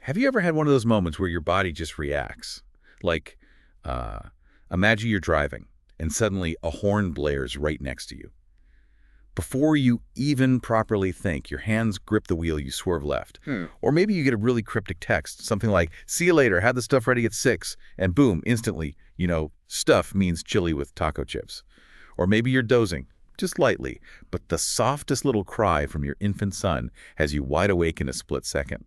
Have you ever had one of those moments where your body just reacts? Like, imagine you're driving, and suddenly a horn blares right next to you. Before you even properly think, your hands grip the wheel, you swerve left. Or maybe you get a really cryptic text, something like, "See you later, have the stuff ready at 6," and boom, instantly, stuff means chili with taco chips. Or maybe you're dozing, just lightly, but the softest little cry from your infant son has you wide awake in a split second.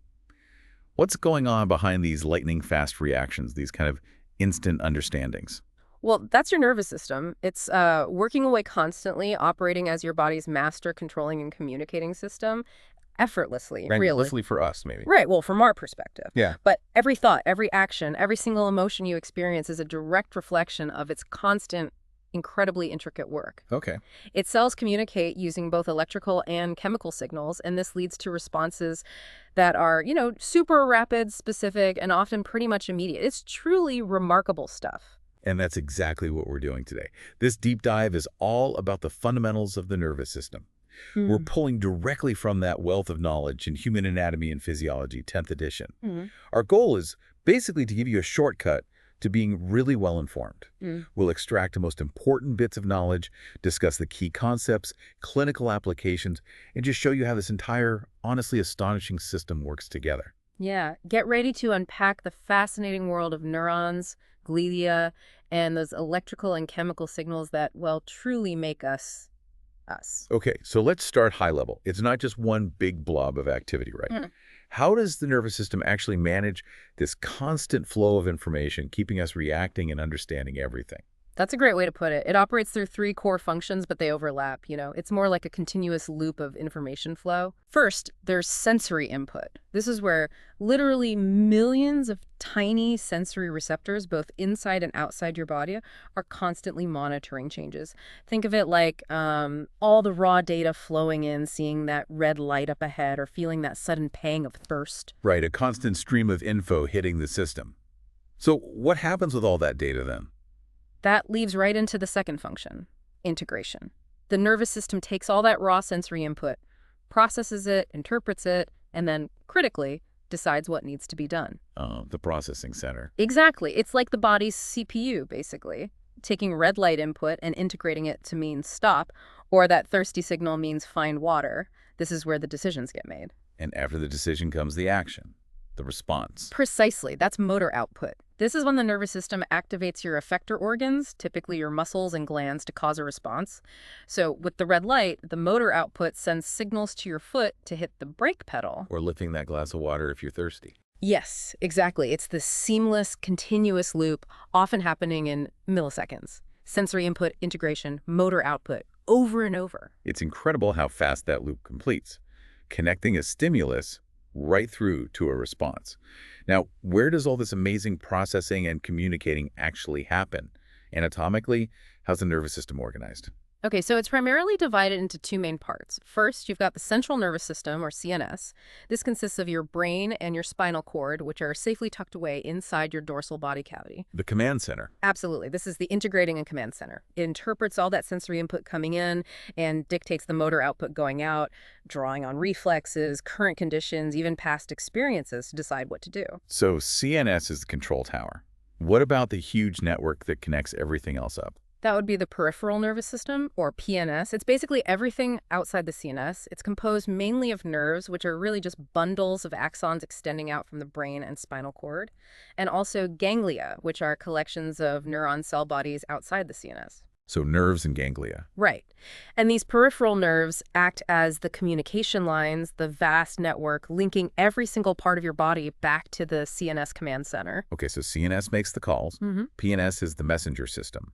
What's going on behind these lightning-fast reactions, these kind of instant understandings? Well, that's your nervous system. It's working away constantly, operating as your body's master controlling and communicating system, effortlessly, really. Effortlessly for us, maybe. Right, well, from our perspective. Yeah. But every thought, every action, every single emotion you experience is a direct reflection of its constant, incredibly intricate work. Okay. Its cells communicate using both electrical and chemical signals, and this leads to responses that are, super rapid, specific, and often pretty much immediate. It's truly remarkable stuff. And that's exactly what we're doing today. This deep dive is all about the fundamentals of the nervous system. We're pulling directly from that wealth of knowledge in Human Anatomy and Physiology, 10th edition. Our goal is basically to give you a shortcut to being really well-informed. We'll extract the most important bits of knowledge, discuss the key concepts, clinical applications, and just show you how this entire, honestly astonishing system works together. Yeah, get ready to unpack the fascinating world of neurons, glia, and those electrical and chemical signals that, well, truly make us us. Okay, so let's start high level. It's not just one big blob of activity, right? How does the nervous system actually manage this constant flow of information, keeping us reacting and understanding everything? That's a great way to put it. It operates through 3 core functions, but they overlap, It's more like a continuous loop of information flow. First, there's sensory input. This is where literally millions of tiny sensory receptors, both inside and outside your body, are constantly monitoring changes. Think of it like all the raw data flowing in, seeing that red light up ahead, or feeling that sudden pang of thirst. Right, a constant stream of info hitting the system. So what happens with all that data then? That leads right into the second function, integration. The nervous system takes all that raw sensory input, processes it, interprets it, and then, critically, decides what needs to be done. The processing center. Exactly. It's like the body's CPU, basically, taking red light input and integrating it to mean stop, or that thirsty signal means find water. This is where the decisions get made. And after the decision comes the action, the response. Precisely. That's motor output. This is when the nervous system activates your effector organs, typically your muscles and glands, to cause a response. So with the red light, the motor output sends signals to your foot to hit the brake pedal. Or lifting that glass of water if you're thirsty. Yes, exactly. It's this seamless, continuous loop, often happening in milliseconds. Sensory input, integration, motor output, over and over. It's incredible how fast that loop completes, connecting a stimulus right through to a response. Now, where does all this amazing processing and communicating actually happen? Anatomically, how's the nervous system organized? Okay, so it's primarily divided into 2 main parts. First, you've got the central nervous system, or CNS. This consists of your brain and your spinal cord, which are safely tucked away inside your dorsal body cavity. The command center. Absolutely. This is the integrating and command center. It interprets all that sensory input coming in and dictates the motor output going out, drawing on reflexes, current conditions, even past experiences to decide what to do. So CNS is the control tower. What about the huge network that connects everything else up? That would be the peripheral nervous system, or PNS. It's basically everything outside the CNS. It's composed mainly of nerves, which are really just bundles of axons extending out from the brain and spinal cord, and also ganglia, which are collections of neuron cell bodies outside the CNS. So nerves and ganglia. Right. And these peripheral nerves act as the communication lines, the vast network linking every single part of your body back to the CNS command center. Okay, so CNS makes the calls. PNS is the messenger system.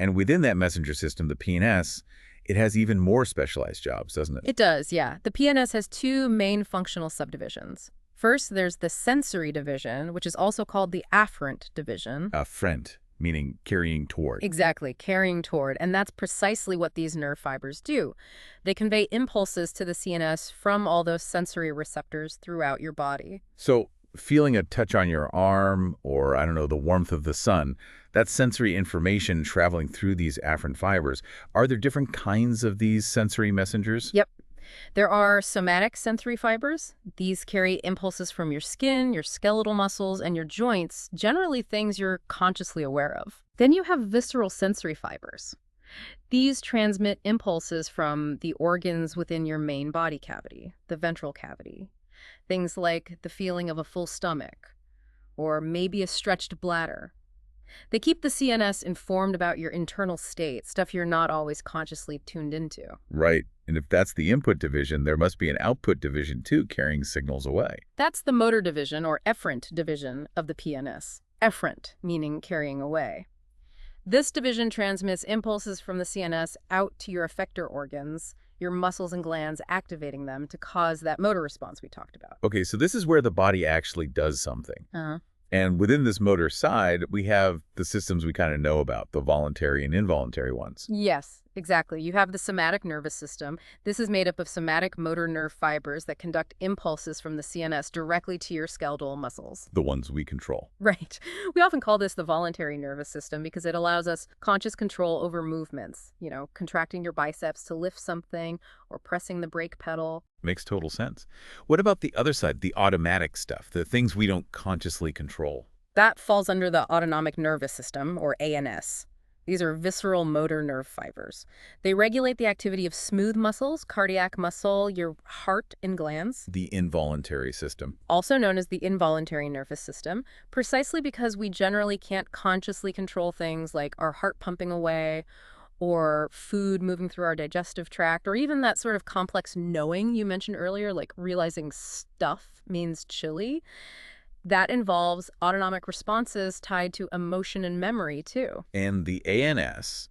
And within that messenger system, the PNS, it has even more specialized jobs, doesn't it? It does, yeah. The PNS has 2 main functional subdivisions. First, there's the sensory division, which is also called the afferent division. Afferent, meaning carrying toward. Exactly, carrying toward. And that's precisely what these nerve fibers do. They convey impulses to the CNS from all those sensory receptors throughout your body. So feeling a touch on your arm, or, I don't know, the warmth of the sun, that's sensory information traveling through these afferent fibers. Are there different kinds of these sensory messengers? Yep. There are somatic sensory fibers. These carry impulses from your skin, your skeletal muscles, and your joints, generally things you're consciously aware of. Then you have visceral sensory fibers. These transmit impulses from the organs within your main body cavity, the ventral cavity. Things like the feeling of a full stomach, or maybe a stretched bladder. They keep the CNS informed about your internal state, stuff you're not always consciously tuned into. Right. And if that's the input division, there must be an output division too, carrying signals away. That's the motor division or efferent division of the PNS. Efferent, meaning carrying away. This division transmits impulses from the CNS out to your effector organs, your muscles and glands, activating them to cause that motor response we talked about. Okay, so this is where the body actually does something. Uh-huh. And within this motor side, we have the systems we kind of know about, the voluntary and involuntary ones. Yes, exactly. You have the somatic nervous system. This is made up of somatic motor nerve fibers that conduct impulses from the CNS directly to your skeletal muscles. The ones we control. Right. We often call this the voluntary nervous system because it allows us conscious control over movements, contracting your biceps to lift something or pressing the brake pedal. Makes total sense. What about the other side, the automatic stuff, the things we don't consciously control? That falls under the autonomic nervous system, or ANS. These are visceral motor nerve fibers. They regulate the activity of smooth muscles, cardiac muscle, your heart and glands. The involuntary system. Also known as the involuntary nervous system, precisely because we generally can't consciously control things like our heart pumping away, or food moving through our digestive tract, or even that sort of complex knowing you mentioned earlier, like realizing stuff means chili. That involves autonomic responses tied to emotion and memory, too. And the ANS,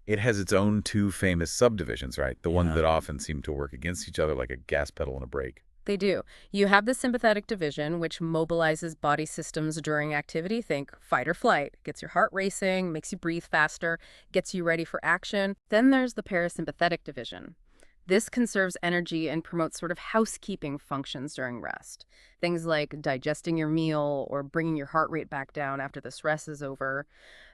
it has its own two famous subdivisions, right? The ones that often seem to work against each other like a gas pedal and a brake. They do. You have the sympathetic division, which mobilizes body systems during activity. Think fight or flight. Gets your heart racing, makes you breathe faster, gets you ready for action. Then there's the parasympathetic division. This conserves energy and promotes sort of housekeeping functions during rest. Things like digesting your meal or bringing your heart rate back down after the stress is over.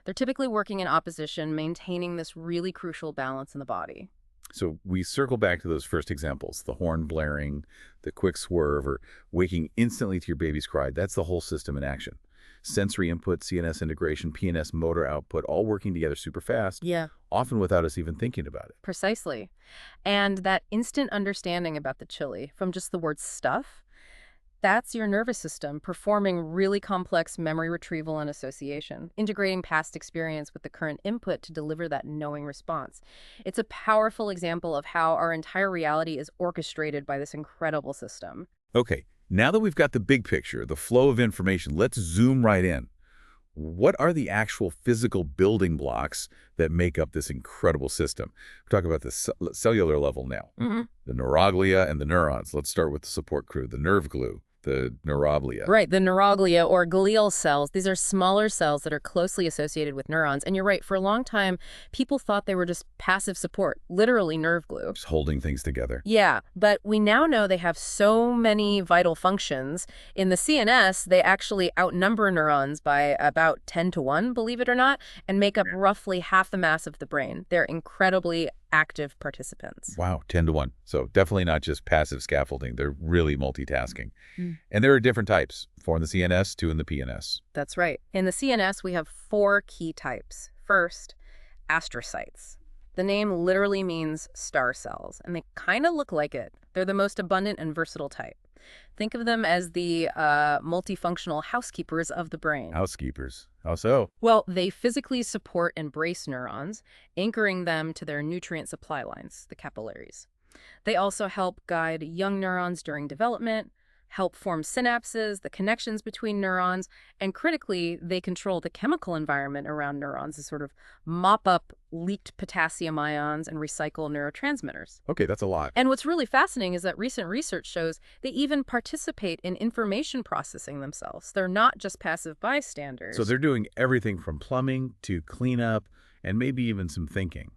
They're typically working in opposition, maintaining this really crucial balance in the body. So we circle back to those first examples, the horn blaring, the quick swerve, or waking instantly to your baby's cry. That's the whole system in action. Sensory input, CNS integration, PNS motor output, all working together super fast, often without us even thinking about it. Precisely. And that instant understanding about the chili from just the word stuff, that's your nervous system performing really complex memory retrieval and association, integrating past experience with the current input to deliver that knowing response. It's a powerful example of how our entire reality is orchestrated by this incredible system. Okay, now that we've got the big picture, the flow of information, let's zoom right in. What are the actual physical building blocks that make up this incredible system? We're talking about the cellular level now. The neuroglia and the neurons. Let's start with the support crew, the nerve glue. The neuroglia. Right, the neuroglia or glial cells. These are smaller cells that are closely associated with neurons. And you're right, for a long time, people thought they were just passive support, literally nerve glue. Just holding things together. Yeah, but we now know they have so many vital functions. In the CNS, they actually outnumber neurons by about 10 to 1, believe it or not, and make up roughly half the mass of the brain. They're incredibly active participants. Wow, 10 to 1. So definitely not just passive scaffolding. They're really multitasking. And there are different types, 4 in the CNS, 2 in the PNS. That's right. In the CNS, we have 4 key types. First, astrocytes. The name literally means star cells, and they kind of look like it. They're the most abundant and versatile type. Think of them as the multifunctional housekeepers of the brain. Housekeepers. How so? Well, they physically support and brace neurons, anchoring them to their nutrient supply lines, the capillaries. They also help guide young neurons during development, help form synapses, the connections between neurons, and critically, they control the chemical environment around neurons to sort of mop up leaked potassium ions and recycle neurotransmitters. Okay, that's a lot. And what's really fascinating is that recent research shows they even participate in information processing themselves. They're not just passive bystanders. So they're doing everything from plumbing to cleanup and maybe even some thinking.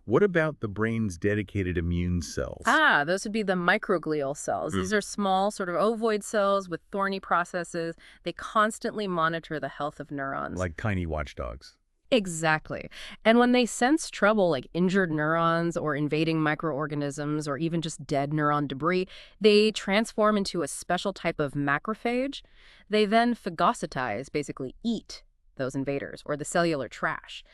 What about the brain's dedicated immune cells? Those would be the microglial cells. These are small, sort of ovoid cells with thorny processes. They constantly monitor the health of neurons. Like tiny watchdogs. Exactly. And when they sense trouble like injured neurons or invading microorganisms or even just dead neuron debris, they transform into a special type of macrophage. They then phagocytize, basically eat those invaders or the cellular trash.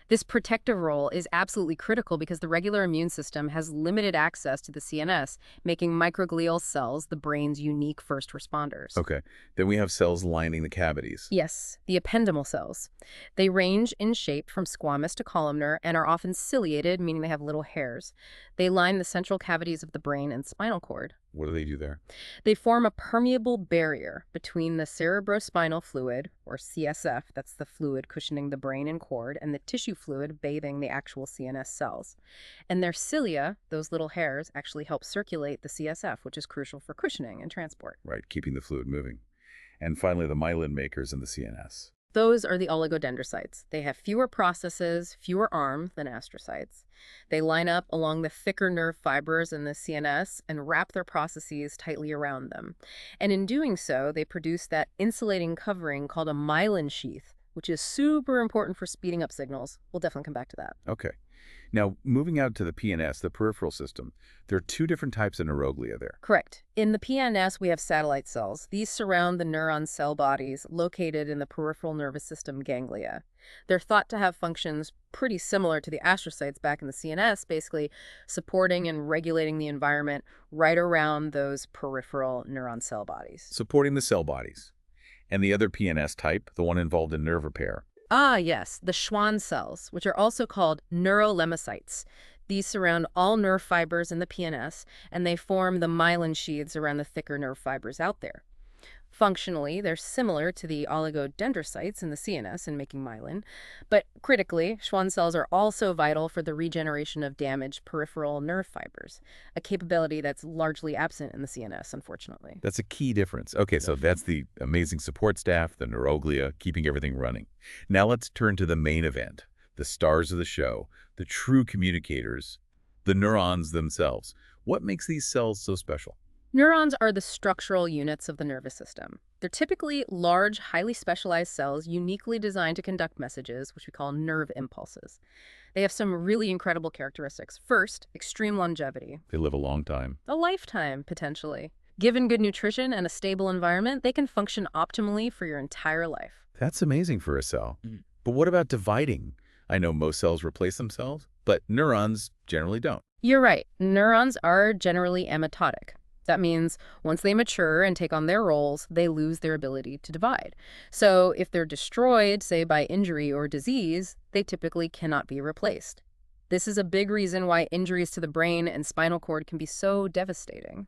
This protective role is absolutely critical because the regular immune system has limited access to the CNS, making microglial cells the brain's unique first responders. Okay. Then we have cells lining the cavities. Yes, the ependymal cells. They range in shape from squamous to columnar and are often ciliated, meaning they have little hairs. They line the central cavities of the brain and spinal cord. What do they do there? They form a permeable barrier between the cerebrospinal fluid, or CSF, that's the fluid cushioning the brain and cord, and the tissue fluid bathing the actual CNS cells. And their cilia, those little hairs, actually help circulate the CSF, which is crucial for cushioning and transport. Right, keeping the fluid moving. And finally, the myelin makers in the CNS. Those are the oligodendrocytes. They have fewer processes, fewer arms than astrocytes. They line up along the thicker nerve fibers in the CNS and wrap their processes tightly around them. And in doing so, they produce that insulating covering called a myelin sheath, which is super important for speeding up signals. We'll definitely come back to that. Okay. Now, moving out to the PNS, the peripheral system, there are two different types of neuroglia there. Correct. In the PNS, we have satellite cells. These surround the neuron cell bodies located in the peripheral nervous system ganglia. They're thought to have functions pretty similar to the astrocytes back in the CNS, basically supporting and regulating the environment right around those peripheral neuron cell bodies. Supporting the cell bodies. And the other PNS type, the one involved in nerve repair. Ah, yes, the Schwann cells, which are also called neurolemmacytes. These surround all nerve fibers in the PNS, and they form the myelin sheaths around the thicker nerve fibers out there. Functionally, they're similar to the oligodendrocytes in the CNS in making myelin, but critically, Schwann cells are also vital for the regeneration of damaged peripheral nerve fibers, a capability that's largely absent in the CNS, unfortunately. That's a key difference. Okay, so that's the amazing support staff, the neuroglia, keeping everything running. Now let's turn to the main event, the stars of the show, the true communicators, the neurons themselves. What makes these cells so special? Neurons are the structural units of the nervous system. They're typically large, highly specialized cells uniquely designed to conduct messages, which we call nerve impulses. They have some really incredible characteristics. First, extreme longevity. They live a long time. A lifetime, potentially. Given good nutrition and a stable environment, they can function optimally for your entire life. That's amazing for a cell. But what about dividing? I know most cells replace themselves, but neurons generally don't. You're right. Neurons are generally amitotic. That means once they mature and take on their roles, they lose their ability to divide. So if they're destroyed, say by injury or disease, they typically cannot be replaced. This is a big reason why injuries to the brain and spinal cord can be so devastating.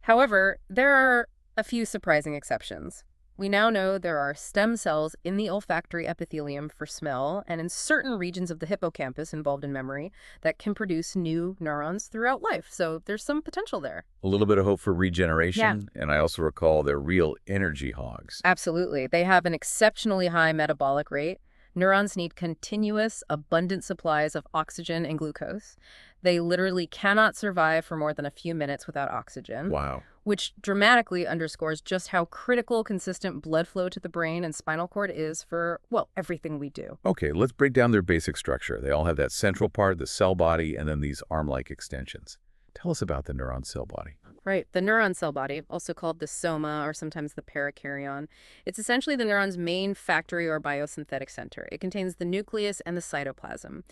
However, there are a few surprising exceptions. We now know there are stem cells in the olfactory epithelium for smell and in certain regions of the hippocampus involved in memory that can produce new neurons throughout life. So there's some potential there. A little bit of hope for regeneration, and I also recall they're real energy hogs. Absolutely. They have an exceptionally high metabolic rate. Neurons need continuous, abundant supplies of oxygen and glucose. They literally cannot survive for more than a few minutes without oxygen. Wow. Which dramatically underscores just how critical consistent blood flow to the brain and spinal cord is for, well, everything we do. Okay, let's break down their basic structure. They all have that central part, the cell body, and then these arm-like extensions. Tell us about the neuron cell body. Right. The neuron cell body, also called the soma or sometimes the pericaryon, it's essentially the neuron's main factory or biosynthetic center. It contains the nucleus and the cytoplasm.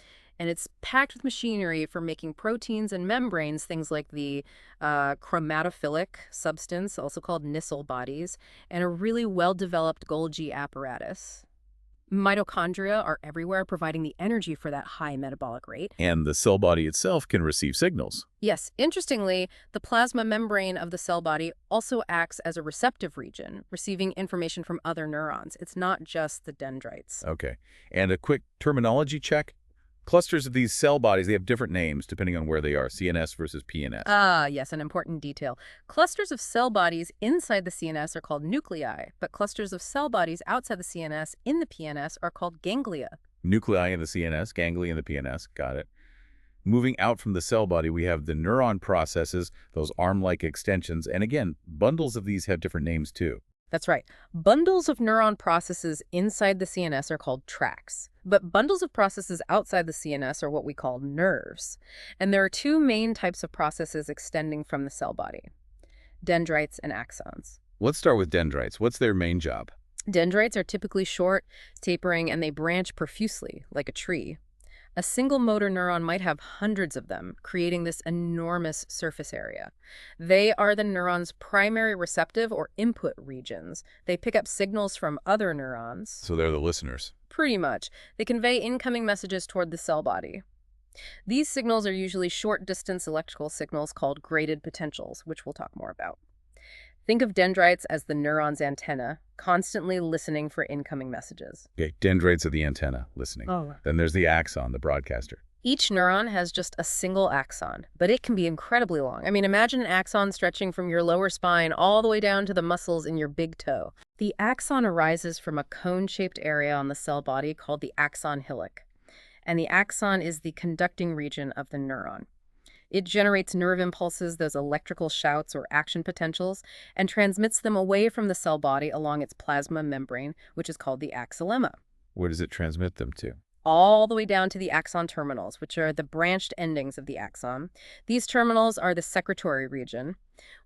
And it's packed with machinery for making proteins and membranes, things like the chromatophilic substance, also called Nissl bodies, and a really well-developed Golgi apparatus. Mitochondria are everywhere, providing the energy for that high metabolic rate. And the cell body itself can receive signals. Yes, interestingly, the plasma membrane of the cell body also acts as a receptive region, receiving information from other neurons. It's not just the dendrites. Okay. And a quick terminology check. Clusters of these cell bodies, they have different names depending on where they are, CNS versus PNS. Ah, yes, an important detail. Clusters of cell bodies inside the CNS are called nuclei, but clusters of cell bodies outside the CNS in the PNS are called ganglia. Nuclei in the CNS, ganglia in the PNS, got it. Moving out from the cell body, we have the neuron processes, those arm-like extensions, and again, bundles of these have different names too. That's right. Bundles of neuron processes inside the CNS are called tracts. But bundles of processes outside the CNS are what we call nerves. And there are two main types of processes extending from the cell body: dendrites and axons. Let's start with dendrites. What's their main job? Dendrites are typically short, tapering, and they branch profusely, like a tree. A single motor neuron might have hundreds of them, creating this enormous surface area. They are the neuron's primary receptive or input regions. They pick up signals from other neurons. So they're the listeners. Pretty much. They convey incoming messages toward the cell body. These signals are usually short-distance electrical signals called graded potentials, which we'll talk more about. Think of dendrites as the neuron's antenna, constantly listening for incoming messages. Okay, dendrites are the antenna, listening. Oh. Then there's the axon, the broadcaster. Each neuron has just a single axon, but it can be incredibly long. I mean, imagine an axon stretching from your lower spine all the way down to the muscles in your big toe. The axon arises from a cone-shaped area on the cell body called the axon hillock. And the axon is the conducting region of the neuron. It generates nerve impulses, those electrical shouts or action potentials, and transmits them away from the cell body along its plasma membrane, which is called the axonema. Where does it transmit them to? All the way down to the axon terminals, which are the branched endings of the axon. These terminals are the secretory region.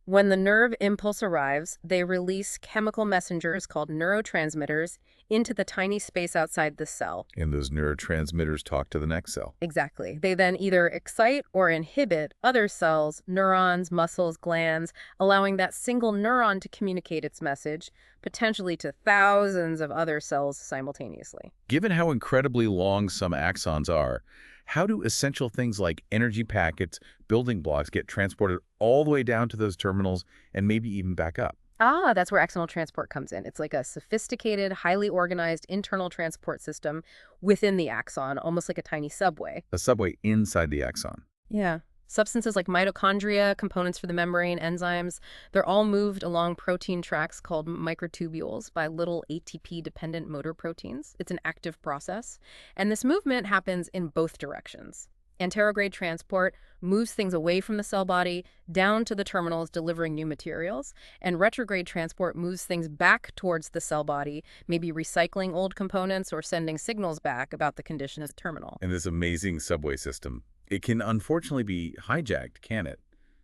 When the nerve impulse arrives, they release chemical messengers called neurotransmitters into the tiny space outside the cell. And those neurotransmitters talk to the next cell. Exactly. They then either excite or inhibit other cells, neurons, muscles, glands, allowing that single neuron to communicate its message, potentially to thousands of other cells simultaneously. Given how incredibly long some axons are, how do essential things like energy packets, building blocks get transported all the way down to those terminals and maybe even back up? That's where axonal transport comes in. It's like a sophisticated, highly organized internal transport system within the axon, almost like a tiny subway. A subway inside the axon. Yeah. Substances like mitochondria, components for the membrane, enzymes, they're all moved along protein tracks called microtubules by little ATP-dependent motor proteins. It's an active process. And this movement happens in both directions. Anterograde transport moves things away from the cell body down to the terminals delivering new materials, and retrograde transport moves things back towards the cell body, maybe recycling old components or sending signals back about the condition of the terminal. And this amazing subway system, it can unfortunately be hijacked, can it?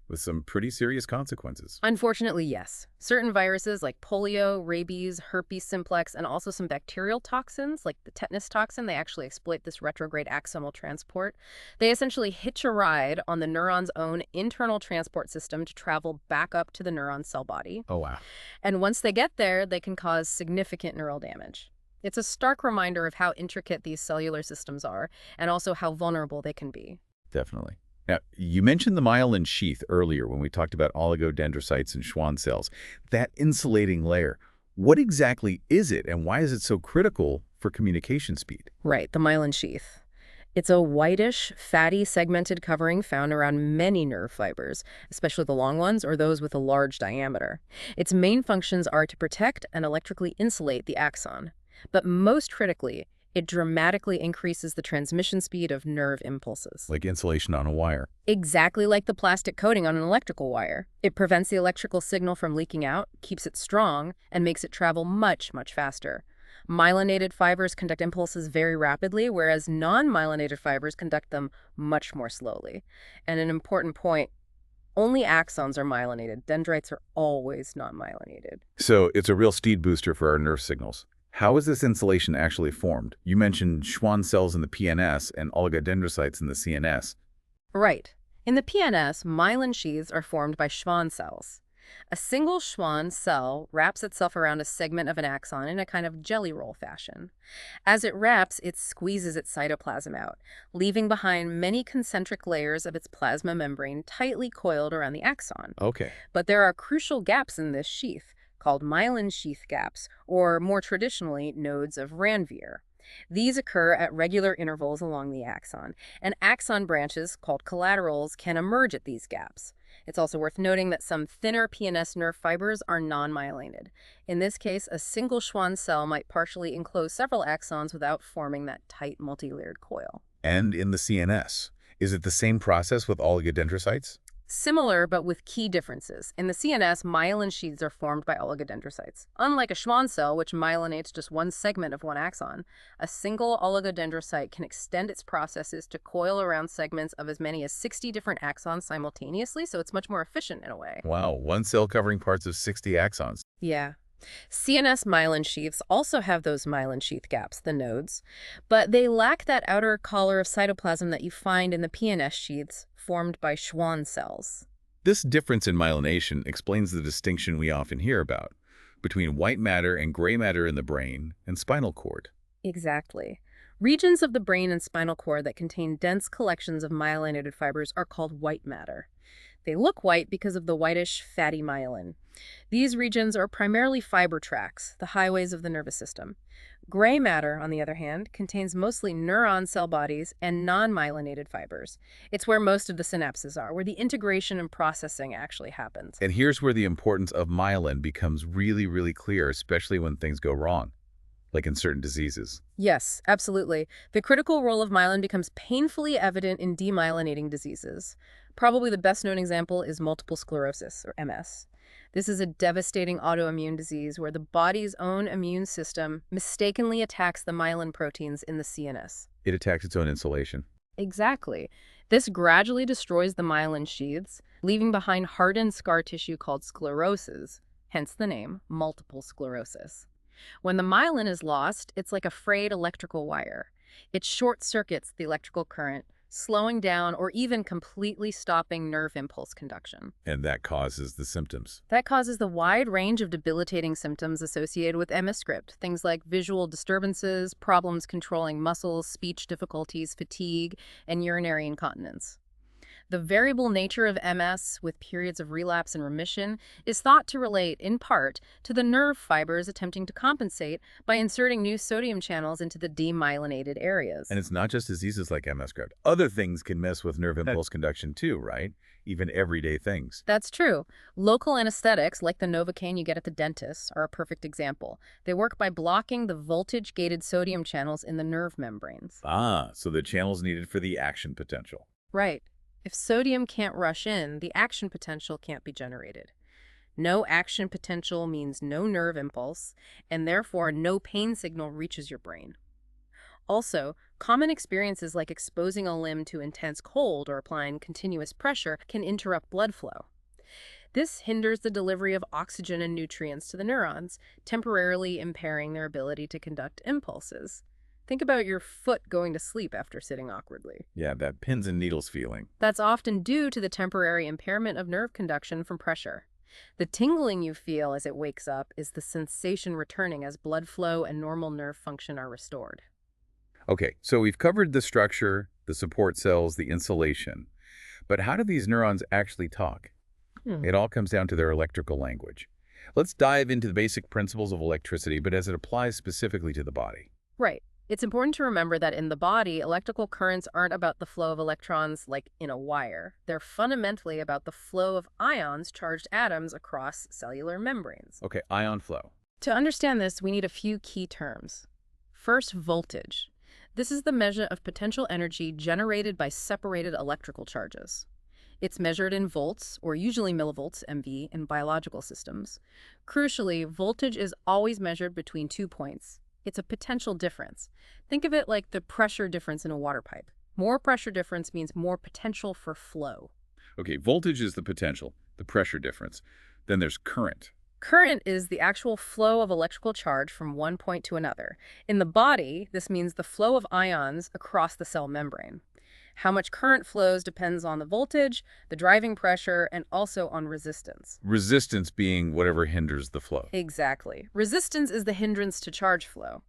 With some pretty serious consequences. Unfortunately, yes. Certain viruses like polio, rabies, herpes simplex, and also some bacterial toxins like the tetanus toxin, they actually exploit this retrograde axonal transport. They essentially hitch a ride on the neuron's own internal transport system to travel back up to the neuron cell body. Oh, wow. And once they get there, they can cause significant neural damage. It's a stark reminder of how intricate these cellular systems are and also how vulnerable they can be. Definitely. Now, you mentioned the myelin sheath earlier when we talked about oligodendrocytes and Schwann cells. That insulating layer, what exactly is it and why is it so critical for communication speed? Right, the myelin sheath. It's a whitish, fatty, segmented covering found around many nerve fibers, especially the long ones or those with a large diameter. Its main functions are to protect and electrically insulate the axon. But most critically, it dramatically increases the transmission speed of nerve impulses. Like insulation on a wire. Exactly like the plastic coating on an electrical wire. It prevents the electrical signal from leaking out, keeps it strong, and makes it travel much, much faster. Myelinated fibers conduct impulses very rapidly, whereas non-myelinated fibers conduct them much more slowly. And an important point, only axons are myelinated. Dendrites are always non-myelinated. So it's a real speed booster for our nerve signals. How is this insulation actually formed? You mentioned Schwann cells in the PNS and oligodendrocytes in the CNS. Right. In the PNS, myelin sheaths are formed by Schwann cells. A single Schwann cell wraps itself around a segment of an axon in a kind of jelly roll fashion. As it wraps, it squeezes its cytoplasm out, leaving behind many concentric layers of its plasma membrane tightly coiled around the axon. Okay. But there are crucial gaps in this sheath, called myelin sheath gaps, or more traditionally, nodes of Ranvier. These occur at regular intervals along the axon, and axon branches, called collaterals, can emerge at these gaps. It's also worth noting that some thinner PNS nerve fibers are non-myelinated. In this case, a single Schwann cell might partially enclose several axons without forming that tight multi-layered coil. And in the CNS, is it the same process with oligodendrocytes? Similar, but with key differences. In the CNS, myelin sheaths are formed by oligodendrocytes. Unlike a Schwann cell, which myelinates just one segment of one axon, a single oligodendrocyte can extend its processes to coil around segments of as many as 60 different axons simultaneously, so it's much more efficient in a way. Wow, one cell covering parts of 60 axons. Yeah. CNS myelin sheaths also have those myelin sheath gaps, the nodes, but they lack that outer collar of cytoplasm that you find in the PNS sheaths formed by Schwann cells. This difference in myelination explains the distinction we often hear about between white matter and gray matter in the brain and spinal cord. Exactly. Regions of the brain and spinal cord that contain dense collections of myelinated fibers are called white matter. They look white because of the whitish, fatty myelin. These regions are primarily fiber tracts, the highways of the nervous system. Gray matter, on the other hand, contains mostly neuron cell bodies and non-myelinated fibers. It's where most of the synapses are, where the integration and processing actually happens. And here's where the importance of myelin becomes really, really clear, especially when things go wrong, like in certain diseases. Yes, absolutely. The critical role of myelin becomes painfully evident in demyelinating diseases. Probably the best-known example is multiple sclerosis, or MS. This is a devastating autoimmune disease where the body's own immune system mistakenly attacks the myelin proteins in the CNS. It attacks its own insulation. Exactly. This gradually destroys the myelin sheaths, leaving behind hardened scar tissue called sclerosis, hence the name multiple sclerosis. When the myelin is lost, it's like a frayed electrical wire. It short-circuits the electrical current, slowing down or even completely stopping nerve impulse conduction. And that causes the symptoms. That causes the wide range of debilitating symptoms associated with MS script, things like visual disturbances, problems controlling muscles, speech difficulties, fatigue, and urinary incontinence. The variable nature of MS, with periods of relapse and remission, is thought to relate, in part, to the nerve fibers attempting to compensate by inserting new sodium channels into the demyelinated areas. And it's not just diseases like MS script. Other things can mess with nerve impulse conduction too, right? Even everyday things. That's true. Local anesthetics, like the Novocaine you get at the dentist, are a perfect example. They work by blocking the voltage-gated sodium channels in the nerve membranes. Ah, so the channels needed for the action potential. Right. If sodium can't rush in, the action potential can't be generated. No action potential means no nerve impulse, and therefore no pain signal reaches your brain. Also, common experiences like exposing a limb to intense cold or applying continuous pressure can interrupt blood flow. This hinders the delivery of oxygen and nutrients to the neurons, temporarily impairing their ability to conduct impulses. Think about your foot going to sleep after sitting awkwardly. Yeah, that pins and needles feeling. That's often due to the temporary impairment of nerve conduction from pressure. The tingling you feel as it wakes up is the sensation returning as blood flow and normal nerve function are restored. Okay, so we've covered the structure, the support cells, the insulation. But how do these neurons actually talk? It all comes down to their electrical language. Let's dive into the basic principles of electricity, but as it applies specifically to the body. Right. It's important to remember that in the body, electrical currents aren't about the flow of electrons like in a wire. They're fundamentally about the flow of ions, charged atoms, across cellular membranes. Okay, ion flow. To understand this, we need a few key terms. First, voltage. This is the measure of potential energy generated by separated electrical charges. It's measured in volts, or usually millivolts, MV, in biological systems. Crucially, voltage is always measured between 2 points. It's a potential difference. Think of it like the pressure difference in a water pipe. More pressure difference means more potential for flow. Okay, voltage is the potential, the pressure difference. Then there's current. Current is the actual flow of electrical charge from one point to another. In the body, this means the flow of ions across the cell membrane. How much current flows depends on the voltage, the driving pressure, and also on resistance. Resistance being whatever hinders the flow. Exactly. Resistance is the hindrance to charge flow.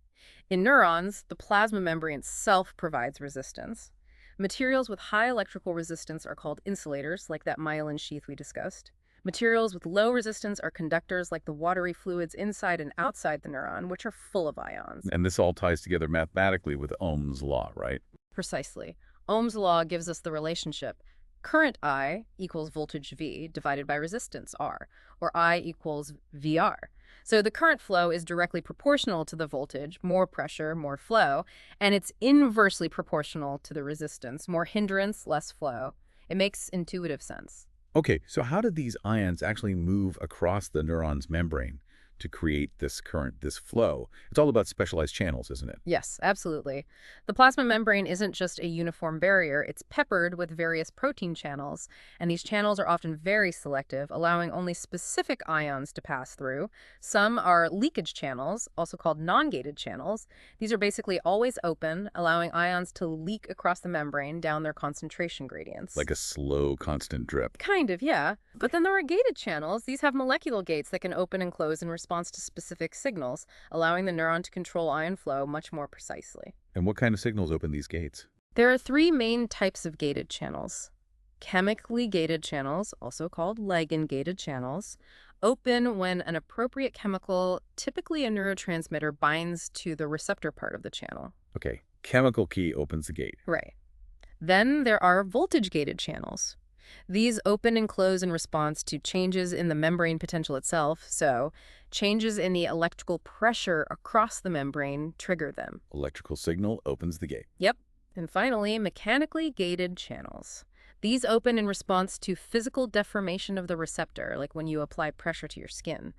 In neurons, the plasma membrane itself provides resistance. Materials with high electrical resistance are called insulators, like that myelin sheath we discussed. Materials with low resistance are conductors, like the watery fluids inside and outside the neuron, which are full of ions. And this all ties together mathematically with Ohm's law, right? Precisely. Ohm's law gives us the relationship. Current I equals voltage V divided by resistance R, or I equals VR. So the current flow is directly proportional to the voltage, more pressure, more flow, and it's inversely proportional to the resistance, more hindrance, less flow. It makes intuitive sense. Okay, so how do these ions actually move across the neuron's membrane to create this current, this flow? It's all about specialized channels, isn't it? Yes, absolutely. The plasma membrane isn't just a uniform barrier, it's peppered with various protein channels, and these channels are often very selective, allowing only specific ions to pass through. Some are leakage channels, also called non-gated channels. These are basically always open, allowing ions to leak across the membrane down their concentration gradients. Like a slow, constant drip. Kind of, yeah. But then there are gated channels. These have molecular gates that can open and close in response to specific signals, allowing the neuron to control ion flow much more precisely. And what kind of signals open these gates? There are three main types of gated channels. Chemically gated channels, also called ligand-gated channels, open when an appropriate chemical, typically a neurotransmitter, binds to the receptor part of the channel. Okay, chemical key opens the gate. Right. Then there are voltage-gated channels. These open and close in response to changes in the membrane potential itself, so changes in the electrical pressure across the membrane trigger them. Electrical signal opens the gate. Yep. And finally, mechanically gated channels. These open in response to physical deformation of the receptor, like when you apply pressure to your skin.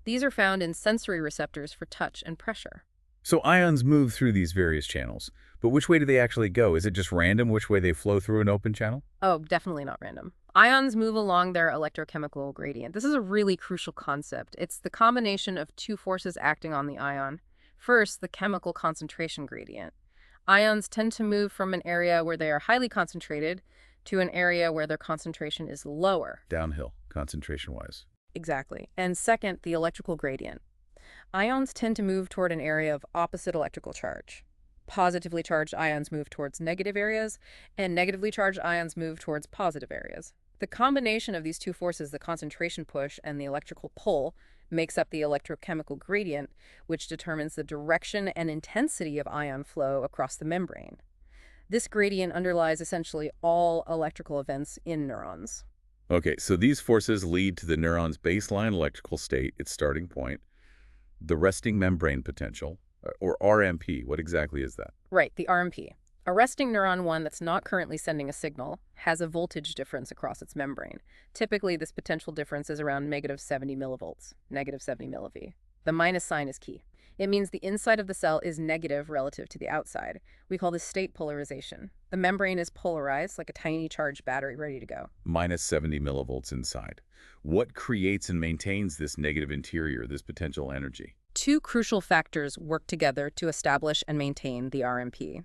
These are found in sensory receptors for touch and pressure. So ions move through these various channels, but which way do they actually go? Is it just random which way they flow through an open channel? Oh, definitely not random. Ions move along their electrochemical gradient. This is a really crucial concept. It's the combination of two forces acting on the ion. First, the chemical concentration gradient. Ions tend to move from an area where they are highly concentrated to an area where their concentration is lower. Downhill, concentration-wise. Exactly. And second, the electrical gradient. Ions tend to move toward an area of opposite electrical charge. Positively charged ions move towards negative areas, and negatively charged ions move towards positive areas. The combination of these two forces, the concentration push and the electrical pull, makes up the electrochemical gradient, which determines the direction and intensity of ion flow across the membrane. This gradient underlies essentially all electrical events in neurons. Okay, so these forces lead to the neuron's baseline electrical state, its starting point, the resting membrane potential, or RMP. What exactly is that? Right, the RMP. A resting neuron, one that's not currently sending a signal, has a voltage difference across its membrane. Typically, this potential difference is around negative 70 millivolts, negative 70 milliV. The minus sign is key. It means the inside of the cell is negative relative to the outside. We call this state polarization. The membrane is polarized like a tiny charged battery ready to go. Minus 70 millivolts inside. What creates and maintains this negative interior, this potential energy? Two crucial factors work together to establish and maintain the RMP.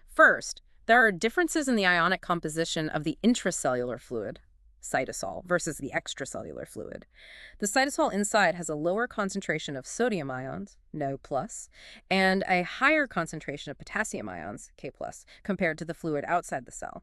First, there are differences in the ionic composition of the intracellular fluid, cytosol, versus the extracellular fluid. The cytosol inside has a lower concentration of sodium ions, No+, and a higher concentration of potassium ions, K+, compared to the fluid outside the cell.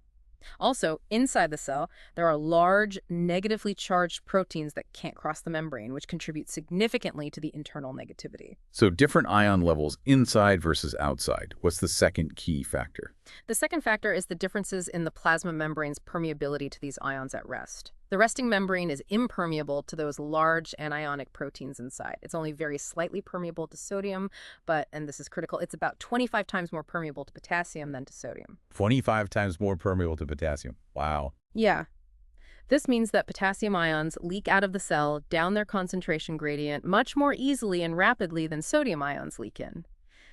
Also, inside the cell, there are large, negatively charged proteins that can't cross the membrane, which contribute significantly to the internal negativity. So different ion levels inside versus outside. What's the second key factor? The second factor is the differences in the plasma membrane's permeability to these ions at rest. The resting membrane is impermeable to those large anionic proteins inside. It's only very slightly permeable to sodium, but, and this is critical, it's about 25 times more permeable to potassium than to sodium. 25 times more permeable to potassium. Wow. Yeah. This means that potassium ions leak out of the cell down their concentration gradient much more easily and rapidly than sodium ions leak in.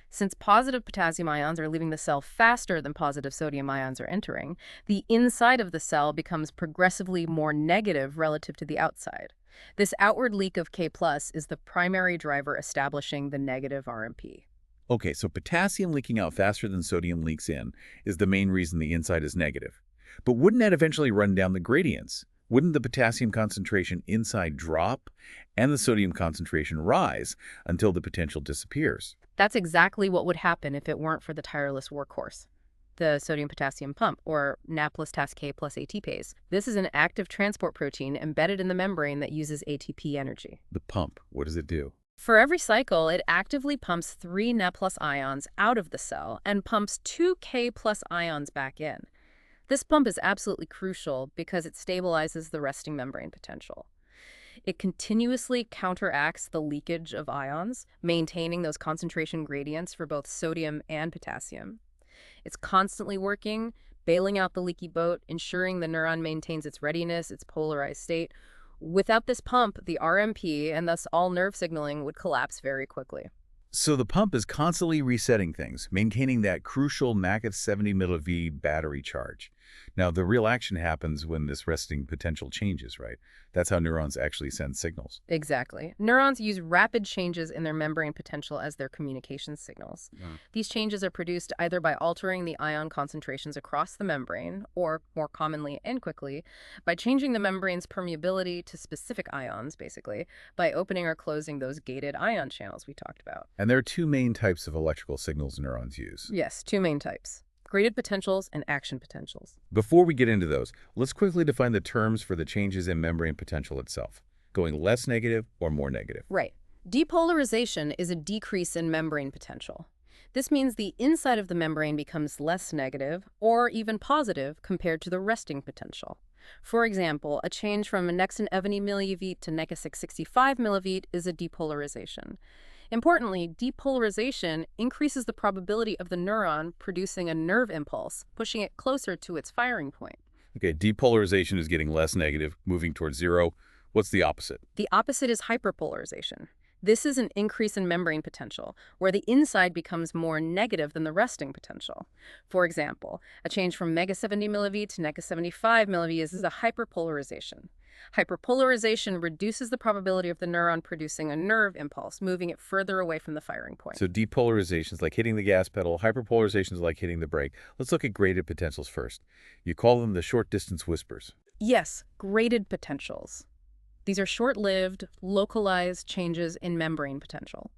Since positive potassium ions are leaving the cell faster than positive sodium ions are entering, the inside of the cell becomes progressively more negative relative to the outside. This outward leak of K+ is the primary driver establishing the negative RMP. Okay, so potassium leaking out faster than sodium leaks in is the main reason the inside is negative. But wouldn't that eventually run down the gradients? Wouldn't the potassium concentration inside drop and the sodium concentration rise until the potential disappears? That's exactly what would happen if it weren't for the tireless workhorse, the sodium-potassium pump, or NAP+TASK plus ATPase. This is an active transport protein embedded in the membrane that uses ATP energy. The pump, what does it do? For every cycle, it actively pumps 3 Na+ ions out of the cell and pumps 2 K+ ions back in. This pump is absolutely crucial because it stabilizes the resting membrane potential. It continuously counteracts the leakage of ions, maintaining those concentration gradients for both sodium and potassium. It's constantly working bailing out the leaky boat, ensuring the neuron maintains its readiness, its polarized state. Without this pump, the RMP, and thus all nerve signaling, would collapse very quickly. So the pump is constantly resetting things, maintaining that crucial negative 70 milliV battery charge. Now, the real action happens when this resting potential changes, right? That's how neurons actually send signals. Exactly. Neurons use rapid changes in their membrane potential as their communication signals. These changes are produced either by altering the ion concentrations across the membrane, or more commonly and quickly, by changing the membrane's permeability to specific ions, basically, by opening or closing those gated ion channels we talked about. And there are two main types of electrical signals neurons use. Yes, two main types: graded potentials and action potentials. Before we get into those, let's quickly define the terms for the changes in membrane potential itself, going less negative or more negative. Right. Depolarization is a decrease in membrane potential. This means the inside of the membrane becomes less negative or even positive compared to the resting potential. For example, a change from a Nexon 70 milliV to Neka 665 milliV is a depolarization. Importantly, depolarization increases the probability of the neuron producing a nerve impulse, pushing it closer to its firing point. Okay, depolarization is getting less negative, moving towards zero. What's the opposite? The opposite is hyperpolarization. This is an increase in membrane potential, where the inside becomes more negative than the resting potential. For example, a change from Mega 70 milliV to Neka 75 milliV is a hyperpolarization. Hyperpolarization reduces the probability of the neuron producing a nerve impulse, moving it further away from the firing point. So depolarization is like hitting the gas pedal, hyperpolarization is like hitting the brake. Let's look at graded potentials first. You call them the short-distance whispers. Yes, graded potentials. These are short-lived, localized changes in membrane potential.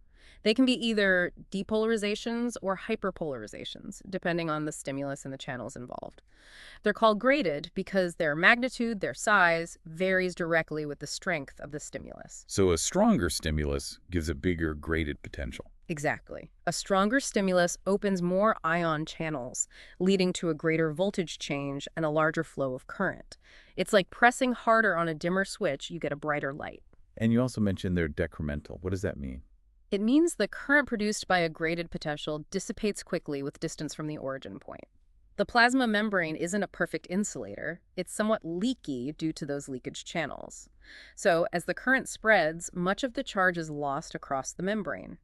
They can be either depolarizations or hyperpolarizations, depending on the stimulus and the channels involved. They're called graded because their magnitude, their size, varies directly with the strength of the stimulus. So a stronger stimulus gives a bigger graded potential. Exactly. A stronger stimulus opens more ion channels, leading to a greater voltage change and a larger flow of current. It's like pressing harder on a dimmer switch, you get a brighter light. And you also mentioned they're decremental. What does that mean? It means the current produced by a graded potential dissipates quickly with distance from the origin point. The plasma membrane isn't a perfect insulator. It's somewhat leaky due to those leakage channels. So, as the current spreads, much of the charge is lost across the membrane.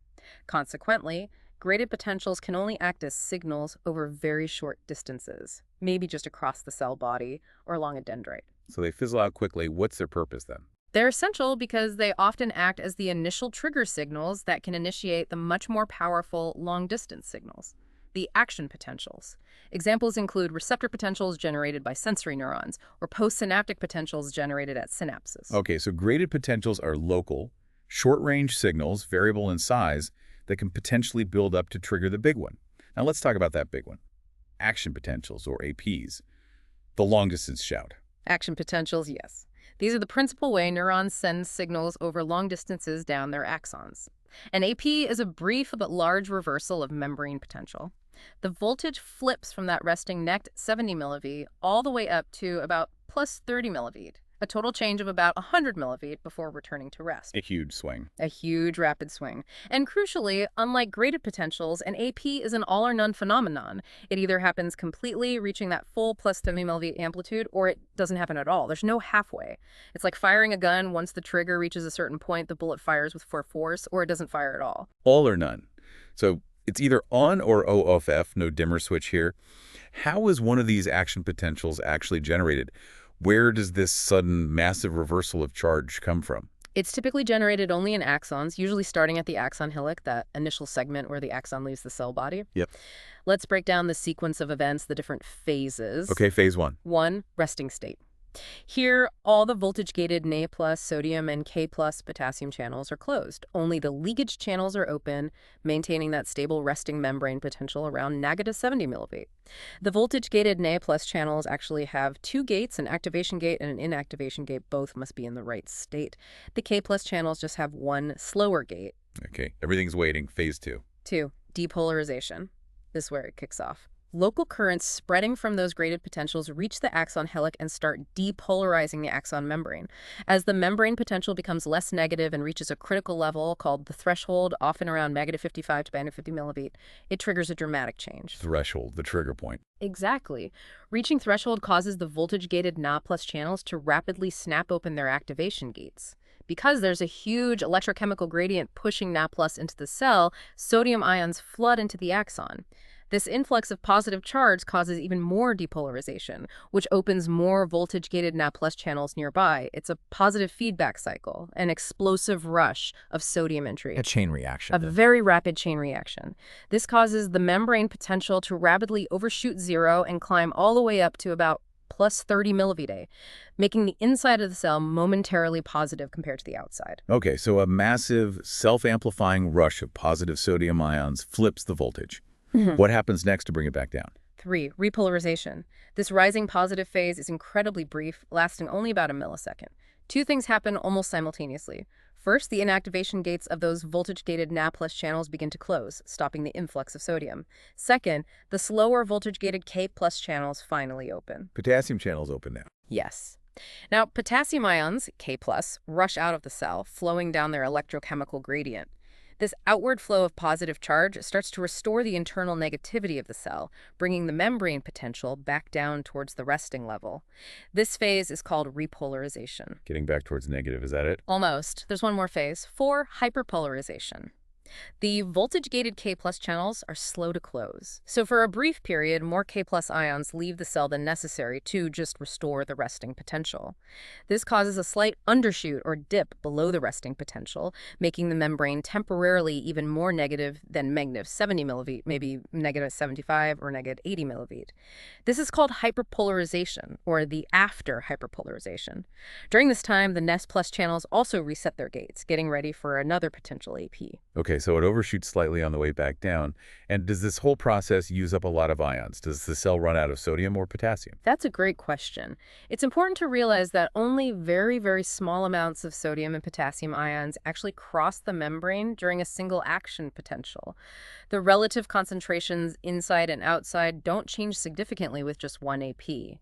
Consequently, graded potentials can only act as signals over very short distances, maybe just across the cell body or along a dendrite. So they fizzle out quickly. What's their purpose then? They're essential because they often act as the initial trigger signals that can initiate the much more powerful long-distance signals, the action potentials. Examples include receptor potentials generated by sensory neurons or postsynaptic potentials generated at synapses. Okay, so graded potentials are local, short-range signals, variable in size, that can potentially build up to trigger the big one. Now let's talk about that big one. Action potentials, or APs. The long-distance shout. Action potentials, yes. These are the principal way neurons send signals over long distances down their axons. An AP is a brief but large reversal of membrane potential. The voltage flips from that resting necked 70 milliV all the way up to about plus 30 milliV, a total change of about 100 milliV before returning to rest. A huge swing. A huge rapid swing. And crucially, unlike graded potentials, an AP is an all or none phenomenon. It either happens completely, reaching that full plus 70 milliV amplitude, or it doesn't happen at all. There's no halfway. It's like firing a gun. Once the trigger reaches a certain point, the bullet fires with full force, or it doesn't fire at all. All or none. So it's either on or off, no dimmer switch here. How is one of these action potentials actually generated? Where does this sudden massive reversal of charge come from? It's typically generated only in axons, usually starting at the axon hillock, that initial segment where the axon leaves the cell body. Yep. Let's break down the sequence of events, the different phases. Okay, phase one. 1, resting state. Here, all the voltage-gated Na plus sodium and K plus potassium channels are closed. Only the leakage channels are open, maintaining that stable resting membrane potential around negative 70 milliV. The voltage-gated Na plus channels actually have 2 gates, an activation gate and an inactivation gate. Both must be in the right state. The K plus channels just have 1 slower gate. Okay, everything's waiting. Phase 2. 2, depolarization. This is where it kicks off. Local currents spreading from those graded potentials reach the axon hillock and start depolarizing the axon membrane. As the membrane potential becomes less negative and reaches a critical level called the threshold, often around -55 to -50 milliV, it triggers a dramatic change. Threshold, the trigger point. Exactly. Reaching threshold causes the voltage-gated Na+ channels to rapidly snap open their activation gates. Because there's a huge electrochemical gradient pushing Na+ into the cell, sodium ions flood into the axon. This influx of positive charge causes even more depolarization, which opens more voltage-gated Na+ channels nearby. It's a positive feedback cycle, an explosive rush of sodium entry. A chain reaction. A very rapid chain reaction. This causes the membrane potential to rapidly overshoot zero and climb all the way up to about +30 milliV, making the inside of the cell momentarily positive compared to the outside. Okay, so a massive self-amplifying rush of positive sodium ions flips the voltage. What happens next to bring it back down? 3. Repolarization. This rising positive phase is incredibly brief, lasting only about a millisecond. Two things happen almost simultaneously. First, the inactivation gates of those voltage-gated Na+ channels begin to close, stopping the influx of sodium. Second, the slower voltage-gated K+ channels finally open. Potassium channels open now. Yes. Now, potassium ions, K+, rush out of the cell, flowing down their electrochemical gradient. This outward flow of positive charge starts to restore the internal negativity of the cell, bringing the membrane potential back down towards the resting level. This phase is called repolarization. Getting back towards negative, is that it? Almost. There's one more phase. 4. Hyperpolarization. The voltage-gated K+ channels are slow to close. So for a brief period, more K+ ions leave the cell than necessary to just restore the resting potential. This causes a slight undershoot or dip below the resting potential, making the membrane temporarily even more negative than -70 milliV, maybe -75 or -80 milliV. This is called hyperpolarization, or the after hyperpolarization. During this time, the Nes+ channels also reset their gates, getting ready for another potential AP. Okay, so it overshoots slightly on the way back down. And does this whole process use up a lot of ions? Does the cell run out of sodium or potassium? That's a great question. It's important to realize that only very, very small amounts of sodium and potassium ions actually cross the membrane during a single action potential. The relative concentrations inside and outside don't change significantly with just one AP.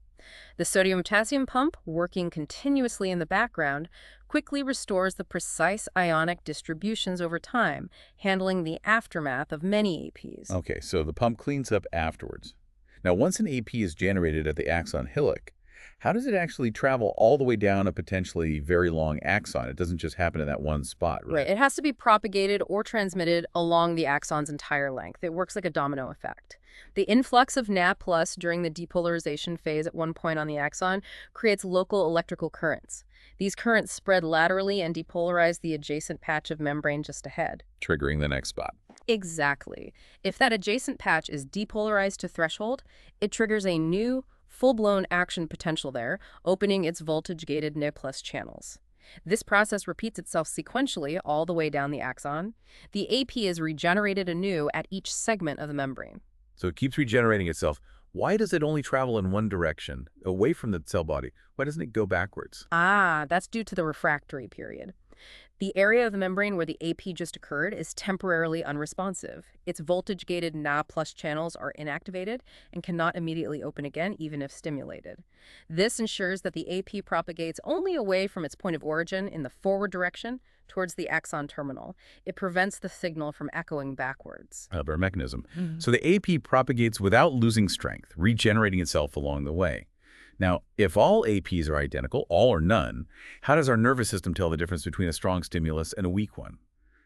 The sodium-potassium pump, working continuously in the background, quickly restores the precise ionic distributions over time, handling the aftermath of many APs. Okay, so the pump cleans up afterwards. Now, once an AP is generated at the axon hillock, how does it actually travel all the way down a potentially very long axon? It doesn't just happen in that one spot, right? Right. It has to be propagated or transmitted along the axon's entire length. It works like a domino effect. The influx of Na+ during the depolarization phase at one point on the axon creates local electrical currents. These currents spread laterally and depolarize the adjacent patch of membrane just ahead. Triggering the next spot. Exactly. If that adjacent patch is depolarized to threshold, it triggers a new, full-blown action potential there, opening its voltage-gated Na+ channels. This process repeats itself sequentially all the way down the axon. The AP is regenerated anew at each segment of the membrane. So it keeps regenerating itself. Why does it only travel in one direction, away from the cell body? Why doesn't it go backwards? That's due to the refractory period. The area of the membrane where the AP just occurred is temporarily unresponsive. Its voltage-gated Na+ channels are inactivated and cannot immediately open again, even if stimulated. This ensures that the AP propagates only away from its point of origin in the forward direction towards the axon terminal. It prevents the signal from echoing backwards. Our mechanism. So the AP propagates without losing strength, regenerating itself along the way. Now, if all APs are identical, all or none, how does our nervous system tell the difference between a strong stimulus and a weak one?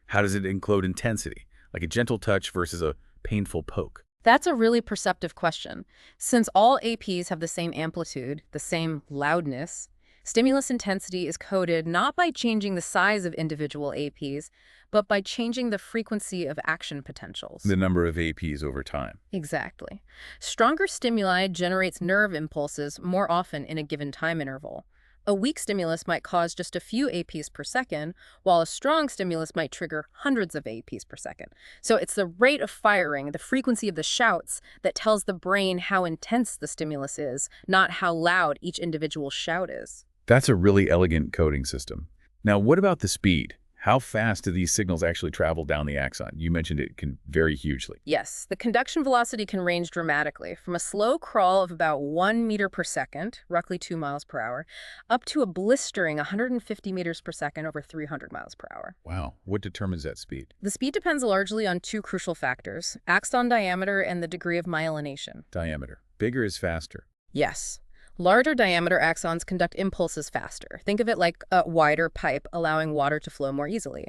How does it encode intensity, like a gentle touch versus a painful poke? That's a really perceptive question. Since all APs have the same amplitude, the same loudness, stimulus intensity is coded not by changing the size of individual APs, but by changing the frequency of action potentials. The number of APs over time. Exactly. Stronger stimuli generates nerve impulses more often in a given time interval. A weak stimulus might cause just a few APs per second, while a strong stimulus might trigger hundreds of APs per second. So it's the rate of firing, the frequency of the shouts, that tells the brain how intense the stimulus is, not how loud each individual shout is. That's a really elegant coding system. Now, what about the speed? How fast do these signals actually travel down the axon? You mentioned it can vary hugely. Yes, the conduction velocity can range dramatically, from a slow crawl of about 1 meter per second, roughly 2 miles per hour, up to a blistering 150 meters per second over 300 miles per hour. Wow. What determines that speed? The speed depends largely on two crucial factors: axon diameter and the degree of myelination. Diameter. Bigger is faster. Yes. Larger diameter axons conduct impulses faster. Think of it like a wider pipe allowing water to flow more easily.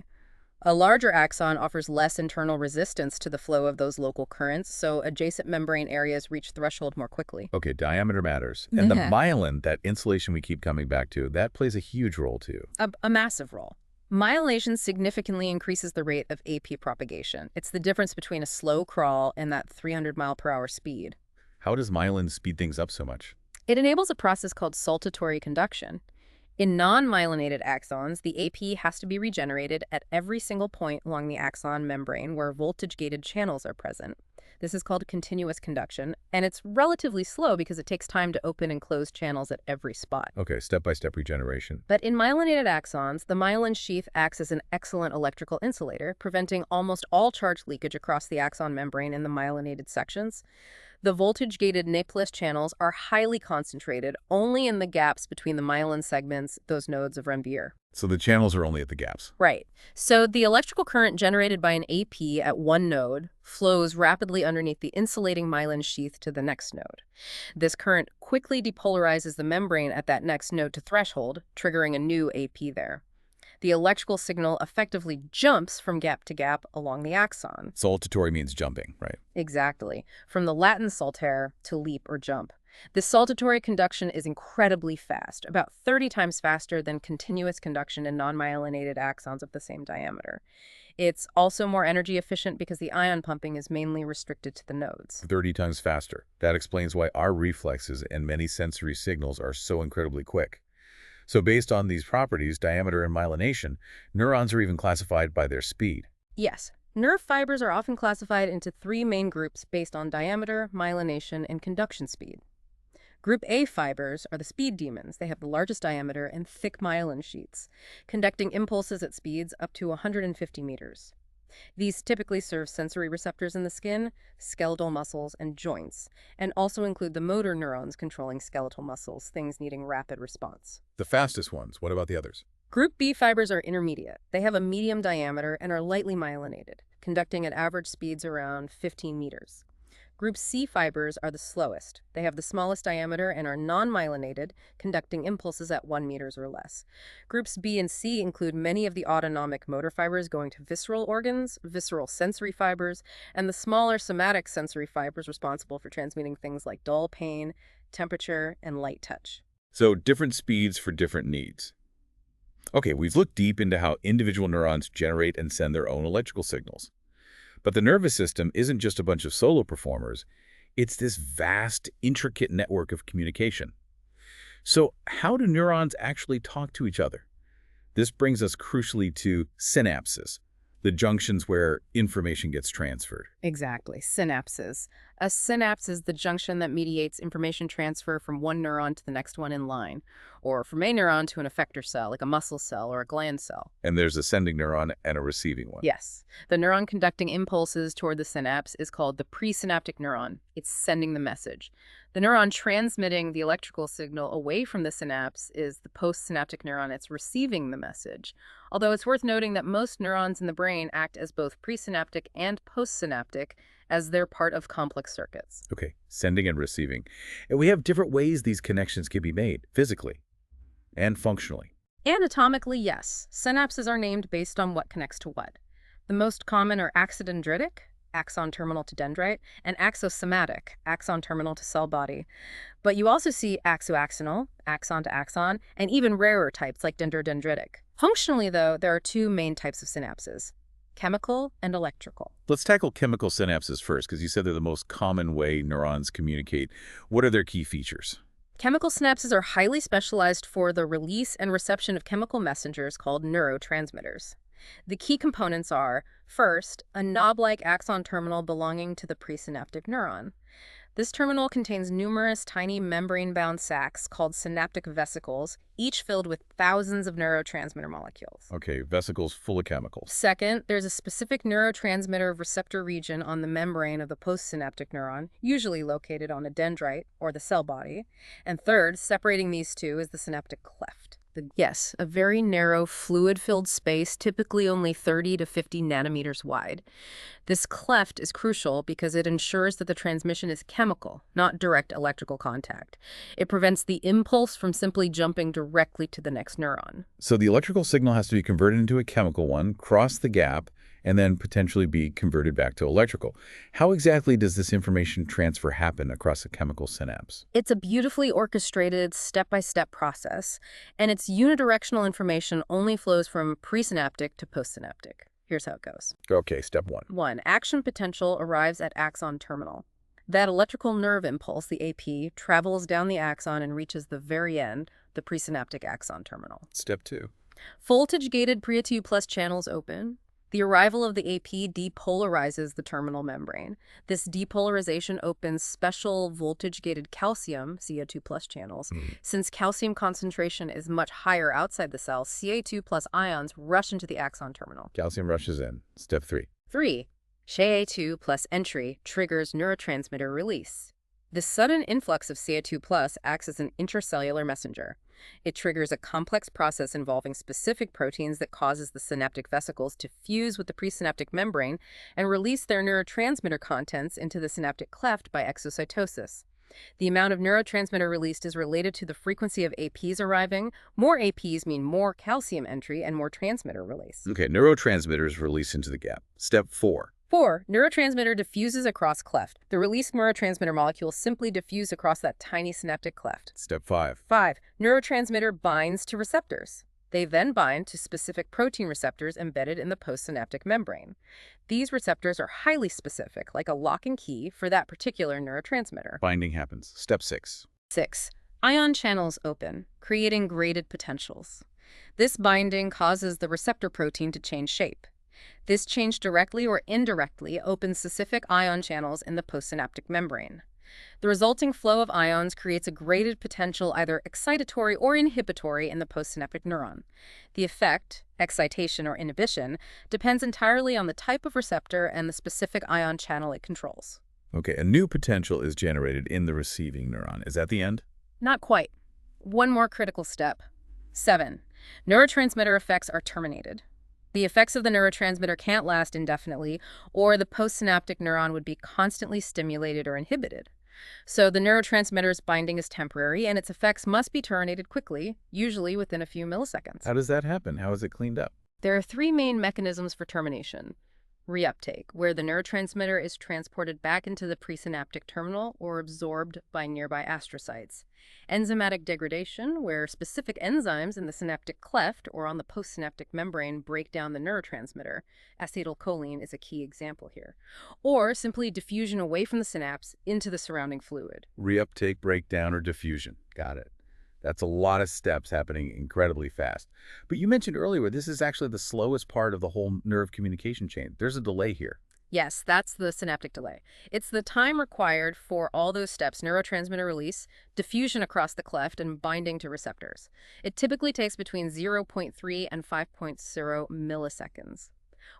A larger axon offers less internal resistance to the flow of those local currents, so adjacent membrane areas reach threshold more quickly. Okay, diameter matters. And the myelin, that insulation we keep coming back to, that plays a huge role too. A massive role. Myelination significantly increases the rate of AP propagation. It's the difference between a slow crawl and that 300 mile per hour speed. How does myelin speed things up so much? It enables a process called saltatory conduction. In non-myelinated axons, the AP has to be regenerated at every single point along the axon membrane where voltage-gated channels are present. This is called continuous conduction, and it's relatively slow because it takes time to open and close channels at every spot. Okay, step-by-step regeneration. But in myelinated axons, the myelin sheath acts as an excellent electrical insulator, preventing almost all charge leakage across the axon membrane in the myelinated sections. The voltage-gated napless channels are highly concentrated only in the gaps between the myelin segments, those nodes of Rembier. So the channels are only at the gaps. Right. So the electrical current generated by an AP at one node flows rapidly underneath the insulating myelin sheath to the next node. This current quickly depolarizes the membrane at that next node to threshold, triggering a new AP there. The electrical signal effectively jumps from gap to gap along the axon. Saltatory means jumping, right? Exactly. From the Latin saltare, to leap or jump. This saltatory conduction is incredibly fast, about 30 times faster than continuous conduction in non-myelinated axons of the same diameter. It's also more energy efficient because the ion pumping is mainly restricted to the nodes. 30 times faster. That explains why our reflexes and many sensory signals are so incredibly quick. So based on these properties, diameter and myelination, neurons are even classified by their speed. Yes. Nerve fibers are often classified into three main groups based on diameter, myelination, and conduction speed. Group A fibers are the speed demons. They have the largest diameter and thick myelin sheets, conducting impulses at speeds up to 150 meters. These typically serve sensory receptors in the skin, skeletal muscles, and joints, and also include the motor neurons controlling skeletal muscles, things needing rapid response. The fastest ones. What about the others? Group B fibers are intermediate. They have a medium diameter and are lightly myelinated, conducting at average speeds around 15 meters. Group C fibers are the slowest. They have the smallest diameter and are non-myelinated, conducting impulses at 1 meter or less. Groups B and C include many of the autonomic motor fibers going to visceral organs, visceral sensory fibers, and the smaller somatic sensory fibers responsible for transmitting things like dull pain, temperature, and light touch. So different speeds for different needs. Okay, we've looked deep into how individual neurons generate and send their own electrical signals. But the nervous system isn't just a bunch of solo performers. It's this vast, intricate network of communication. So how do neurons actually talk to each other? This brings us crucially to synapses, the junctions where information gets transferred. Exactly, synapses. A synapse is the junction that mediates information transfer from one neuron to the next one in line, or from a neuron to an effector cell, like a muscle cell or a gland cell. And there's a sending neuron and a receiving one. Yes. The neuron conducting impulses toward the synapse is called the presynaptic neuron. It's sending the message. The neuron transmitting the electrical signal away from the synapse is the postsynaptic neuron. It's receiving the message. Although it's worth noting that most neurons in the brain act as both presynaptic and postsynaptic, as they're part of complex circuits. Okay, sending and receiving. And we have different ways these connections can be made, physically and functionally. Anatomically, yes. Synapses are named based on what connects to what. The most common are axodendritic, axon terminal to dendrite, and axosomatic, axon terminal to cell body. But you also see axoaxonal, axon to axon, and even rarer types like dendrodendritic. Functionally, though, there are two main types of synapses: chemical and electrical. Let's tackle chemical synapses first, because you said they're the most common way neurons communicate. What are their key features? Chemical synapses are highly specialized for the release and reception of chemical messengers called neurotransmitters. The key components are, first, a knob-like axon terminal belonging to the presynaptic neuron. This terminal contains numerous tiny membrane-bound sacs called synaptic vesicles, each filled with thousands of neurotransmitter molecules. Okay, vesicles full of chemicals. Second, there's a specific neurotransmitter receptor region on the membrane of the postsynaptic neuron, usually located on a dendrite, or the cell body. And third, separating these two is the synaptic cleft. Yes, a very narrow, fluid-filled space, typically only 30 to 50 nanometers wide. This cleft is crucial because it ensures that the transmission is chemical, not direct electrical contact. It prevents the impulse from simply jumping directly to the next neuron. So the electrical signal has to be converted into a chemical one, cross the gap, and then potentially be converted back to electrical. How exactly does this information transfer happen across a chemical synapse? It's a beautifully orchestrated, step-by-step process, and its unidirectional information only flows from presynaptic to postsynaptic. Here's how it goes. Okay, step one. 1. Action potential arrives at axon terminal. That electrical nerve impulse, the AP, travels down the axon and reaches the very end, the presynaptic axon terminal. Step 2. Voltage-gated Pria2 plus channels open. The arrival of the AP depolarizes the terminal membrane. This depolarization opens special voltage-gated calcium, Ca2 plus channels. Since calcium concentration is much higher outside the cell, Ca2 plus ions rush into the axon terminal. Calcium rushes in. Step 3. 3. Ca2 plus entry triggers neurotransmitter release. The sudden influx of Ca2 plus acts as an intracellular messenger. It triggers a complex process involving specific proteins that causes the synaptic vesicles to fuse with the presynaptic membrane and release their neurotransmitter contents into the synaptic cleft by exocytosis. The amount of neurotransmitter released is related to the frequency of APs arriving. More APs mean more calcium entry and more transmitter release. Okay, neurotransmitters release into the gap. Step 4. 4. Neurotransmitter diffuses across cleft. The released neurotransmitter molecules simply diffuse across that tiny synaptic cleft. Step 5. 5. Neurotransmitter binds to receptors. They then bind to specific protein receptors embedded in the postsynaptic membrane. These receptors are highly specific, like a lock and key for that particular neurotransmitter. Binding happens. Step 6. 6. Ion channels open, creating graded potentials. This binding causes the receptor protein to change shape. This change directly or indirectly opens specific ion channels in the postsynaptic membrane. The resulting flow of ions creates a graded potential either excitatory or inhibitory in the postsynaptic neuron. The effect, excitation or inhibition, depends entirely on the type of receptor and the specific ion channel it controls. Okay, a new potential is generated in the receiving neuron. Is that the end? Not quite. One more critical step. 7. Neurotransmitter effects are terminated. The effects of the neurotransmitter can't last indefinitely, or the postsynaptic neuron would be constantly stimulated or inhibited. So the neurotransmitter's binding is temporary, and its effects must be terminated quickly, usually within a few milliseconds. How does that happen? How is it cleaned up? There are 3 main mechanisms for termination. Reuptake, where the neurotransmitter is transported back into the presynaptic terminal or absorbed by nearby astrocytes. Enzymatic degradation, where specific enzymes in the synaptic cleft or on the postsynaptic membrane break down the neurotransmitter. Acetylcholine is a key example here. Or simply diffusion away from the synapse into the surrounding fluid. Reuptake, breakdown, or diffusion. Got it. That's a lot of steps happening incredibly fast. But you mentioned earlier, this is actually the slowest part of the whole nerve communication chain. There's a delay here. Yes, that's the synaptic delay. It's the time required for all those steps: neurotransmitter release, diffusion across the cleft, and binding to receptors. It typically takes between 0.3 and 5.0 milliseconds.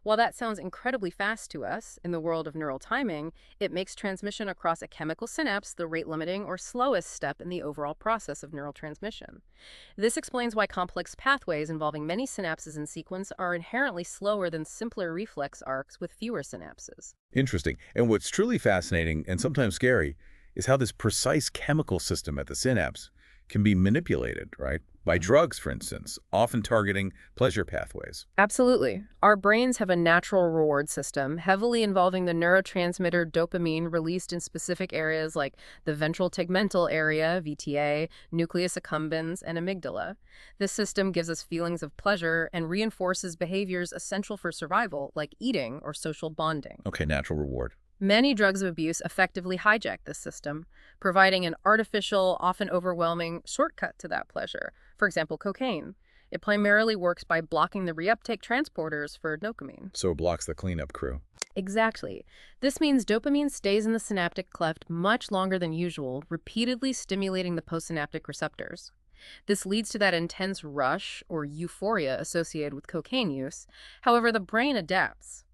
While that sounds incredibly fast to us, in the world of neural timing, it makes transmission across a chemical synapse the rate-limiting or slowest step in the overall process of neural transmission. This explains why complex pathways involving many synapses in sequence are inherently slower than simpler reflex arcs with fewer synapses. Interesting. And what's truly fascinating and sometimes scary is how this precise chemical system at the synapse can be manipulated, right? By drugs, for instance, often targeting pleasure pathways. Absolutely. Our brains have a natural reward system, heavily involving the neurotransmitter dopamine released in specific areas like the ventral tegmental area, VTA, nucleus accumbens, and amygdala. This system gives us feelings of pleasure and reinforces behaviors essential for survival, like eating or social bonding. Okay, natural reward. Many drugs of abuse effectively hijack this system, providing an artificial, often overwhelming shortcut to that pleasure. For example, cocaine. It primarily works by blocking the reuptake transporters for dopamine. So it blocks the cleanup crew. Exactly. This means dopamine stays in the synaptic cleft much longer than usual, repeatedly stimulating the postsynaptic receptors. This leads to that intense rush or euphoria associated with cocaine use. However, the brain adapts.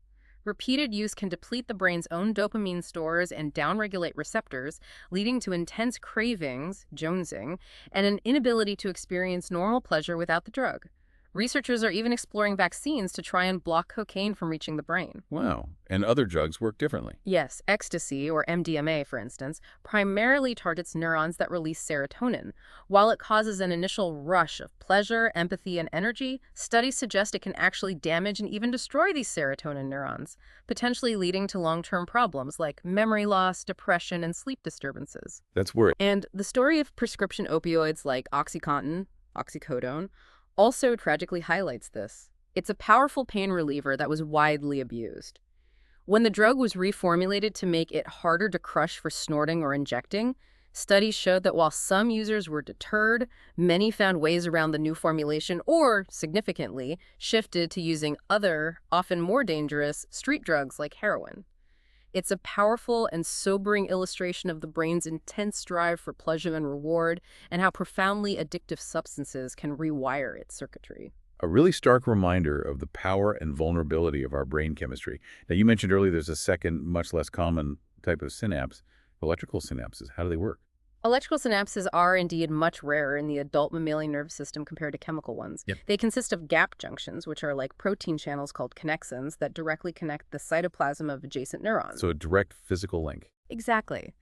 Repeated use can deplete the brain's own dopamine stores and downregulate receptors, leading to intense cravings, jonesing, and an inability to experience normal pleasure without the drug. Researchers are even exploring vaccines to try and block cocaine from reaching the brain. Wow. And other drugs work differently. Yes, ecstasy, or MDMA, for instance, primarily targets neurons that release serotonin. While it causes an initial rush of pleasure, empathy, and energy, studies suggest it can actually damage and even destroy these serotonin neurons, potentially leading to long-term problems like memory loss, depression, and sleep disturbances. That's worrying. And the story of prescription opioids like OxyContin, oxycodone, also tragically highlights this. It's a powerful pain reliever that was widely abused. When the drug was reformulated to make it harder to crush for snorting or injecting, studies showed that while some users were deterred, many found ways around the new formulation or, significantly, shifted to using other, often more dangerous, street drugs like heroin. It's a powerful and sobering illustration of the brain's intense drive for pleasure and reward, and how profoundly addictive substances can rewire its circuitry. A really stark reminder of the power and vulnerability of our brain chemistry. Now, you mentioned earlier there's a second, much less common type of synapse, electrical synapses. How do they work? Electrical synapses are indeed much rarer in the adult mammalian nervous system compared to chemical ones. Yep. They consist of gap junctions, which are like protein channels called connexins that directly connect the cytoplasm of adjacent neurons. So a direct physical link. Exactly.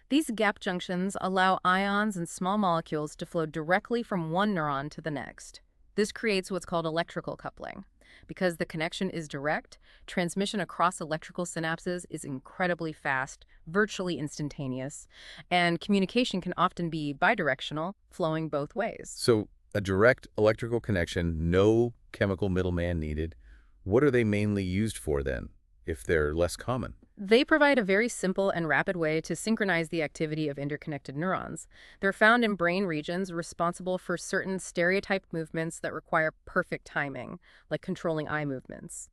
These gap junctions allow ions and small molecules to flow directly from one neuron to the next. This creates what's called electrical coupling. Because the connection is direct, transmission across electrical synapses is incredibly fast, virtually instantaneous, and communication can often be bidirectional, flowing both ways. So a direct electrical connection, no chemical middleman needed. What are they mainly used for then, if they're less common? They provide a very simple and rapid way to synchronize the activity of interconnected neurons. They're found in brain regions responsible for certain stereotyped movements that require perfect timing, like controlling eye movements.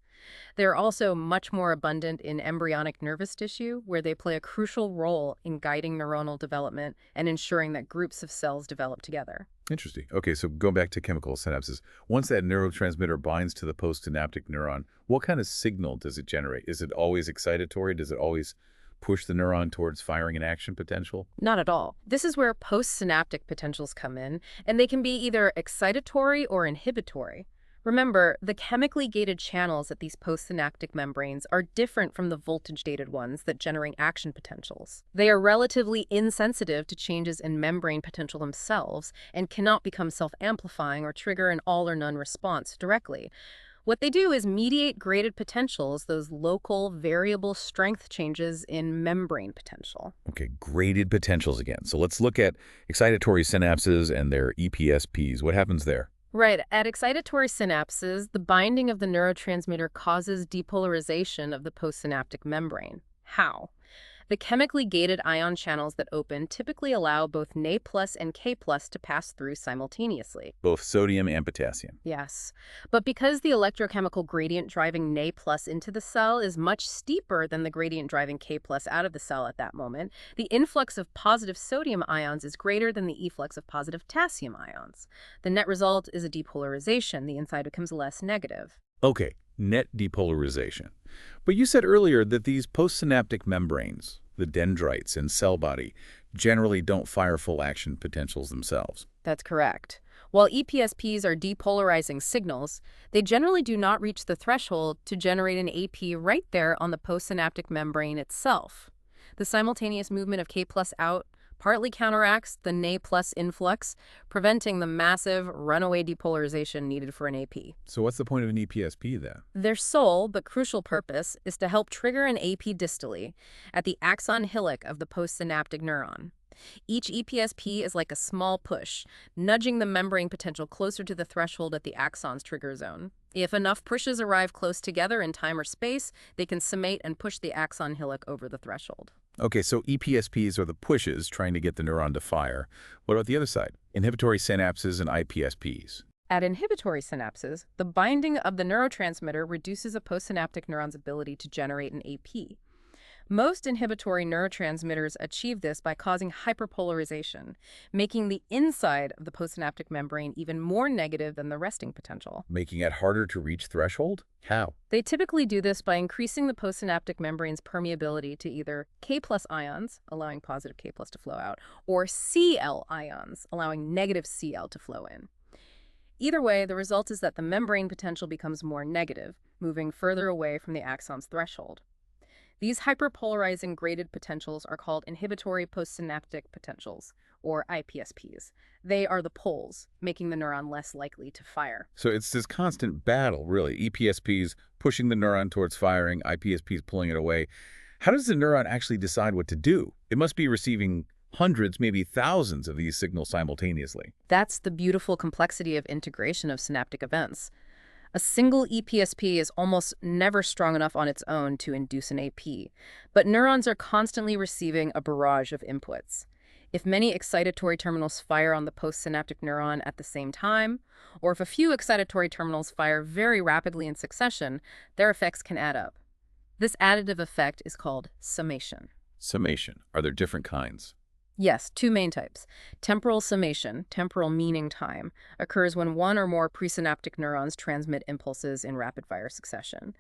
They're also much more abundant in embryonic nervous tissue, where they play a crucial role in guiding neuronal development and ensuring that groups of cells develop together. Interesting. Okay, so going back to chemical synapses, once that neurotransmitter binds to the postsynaptic neuron, what kind of signal does it generate? Is it always excitatory? Does it always push the neuron towards firing an action potential? Not at all. This is where postsynaptic potentials come in, and they can be either excitatory or inhibitory. Remember, the chemically gated channels at these postsynaptic membranes are different from the voltage-gated ones that generate action potentials. They are relatively insensitive to changes in membrane potential themselves and cannot become self-amplifying or trigger an all-or-none response directly. What they do is mediate graded potentials, those local variable strength changes in membrane potential. Okay, graded potentials again. So let's look at excitatory synapses and their EPSPs. What happens there? Right. At excitatory synapses, the binding of the neurotransmitter causes depolarization of the postsynaptic membrane. How? The chemically gated ion channels that open typically allow both Na+ and K+ to pass through simultaneously. Both sodium and potassium. Yes. But because the electrochemical gradient driving Na+ into the cell is much steeper than the gradient driving K+ out of the cell at that moment, the influx of positive sodium ions is greater than the efflux of positive potassium ions. The net result is a depolarization. The inside becomes less negative. Okay, net depolarization. But you said earlier that these postsynaptic membranes, the dendrites and cell body, generally don't fire full action potentials themselves. That's correct. While EPSPs are depolarizing signals, they generally do not reach the threshold to generate an AP right there on the postsynaptic membrane itself. The simultaneous movement of K+ out partly counteracts the Na+ influx, preventing the massive runaway depolarization needed for an AP. So what's the point of an EPSP then? Their sole but crucial purpose is to help trigger an AP distally at the axon hillock of the postsynaptic neuron. Each EPSP is like a small push, nudging the membrane potential closer to the threshold at the axon's trigger zone. If enough pushes arrive close together in time or space, they can summate and push the axon hillock over the threshold. Okay, so EPSPs are the pushes trying to get the neuron to fire. What about the other side? Inhibitory synapses and IPSPs. At inhibitory synapses, the binding of the neurotransmitter reduces a postsynaptic neuron's ability to generate an AP. Most inhibitory neurotransmitters achieve this by causing hyperpolarization, making the inside of the postsynaptic membrane even more negative than the resting potential. Making it harder to reach threshold? How? They typically do this by increasing the postsynaptic membrane's permeability to either K+ ions, allowing positive K+ to flow out, or Cl ions, allowing negative Cl to flow in. Either way, the result is that the membrane potential becomes more negative, moving further away from the axon's threshold. These hyperpolarizing graded potentials are called inhibitory postsynaptic potentials, or IPSPs. They are the poles, making the neuron less likely to fire. So it's this constant battle, really. EPSPs pushing the neuron towards firing, IPSPs pulling it away. How does the neuron actually decide what to do? It must be receiving hundreds, maybe thousands of these signals simultaneously. That's the beautiful complexity of integration of synaptic events. A single EPSP is almost never strong enough on its own to induce an AP, but neurons are constantly receiving a barrage of inputs. If many excitatory terminals fire on the postsynaptic neuron at the same time, or if a few excitatory terminals fire very rapidly in succession, their effects can add up. This additive effect is called summation. Summation. Are there different kinds? Yes, two main types. Temporal summation, temporal meaning time, occurs when one or more presynaptic neurons transmit impulses in rapid-fire succession.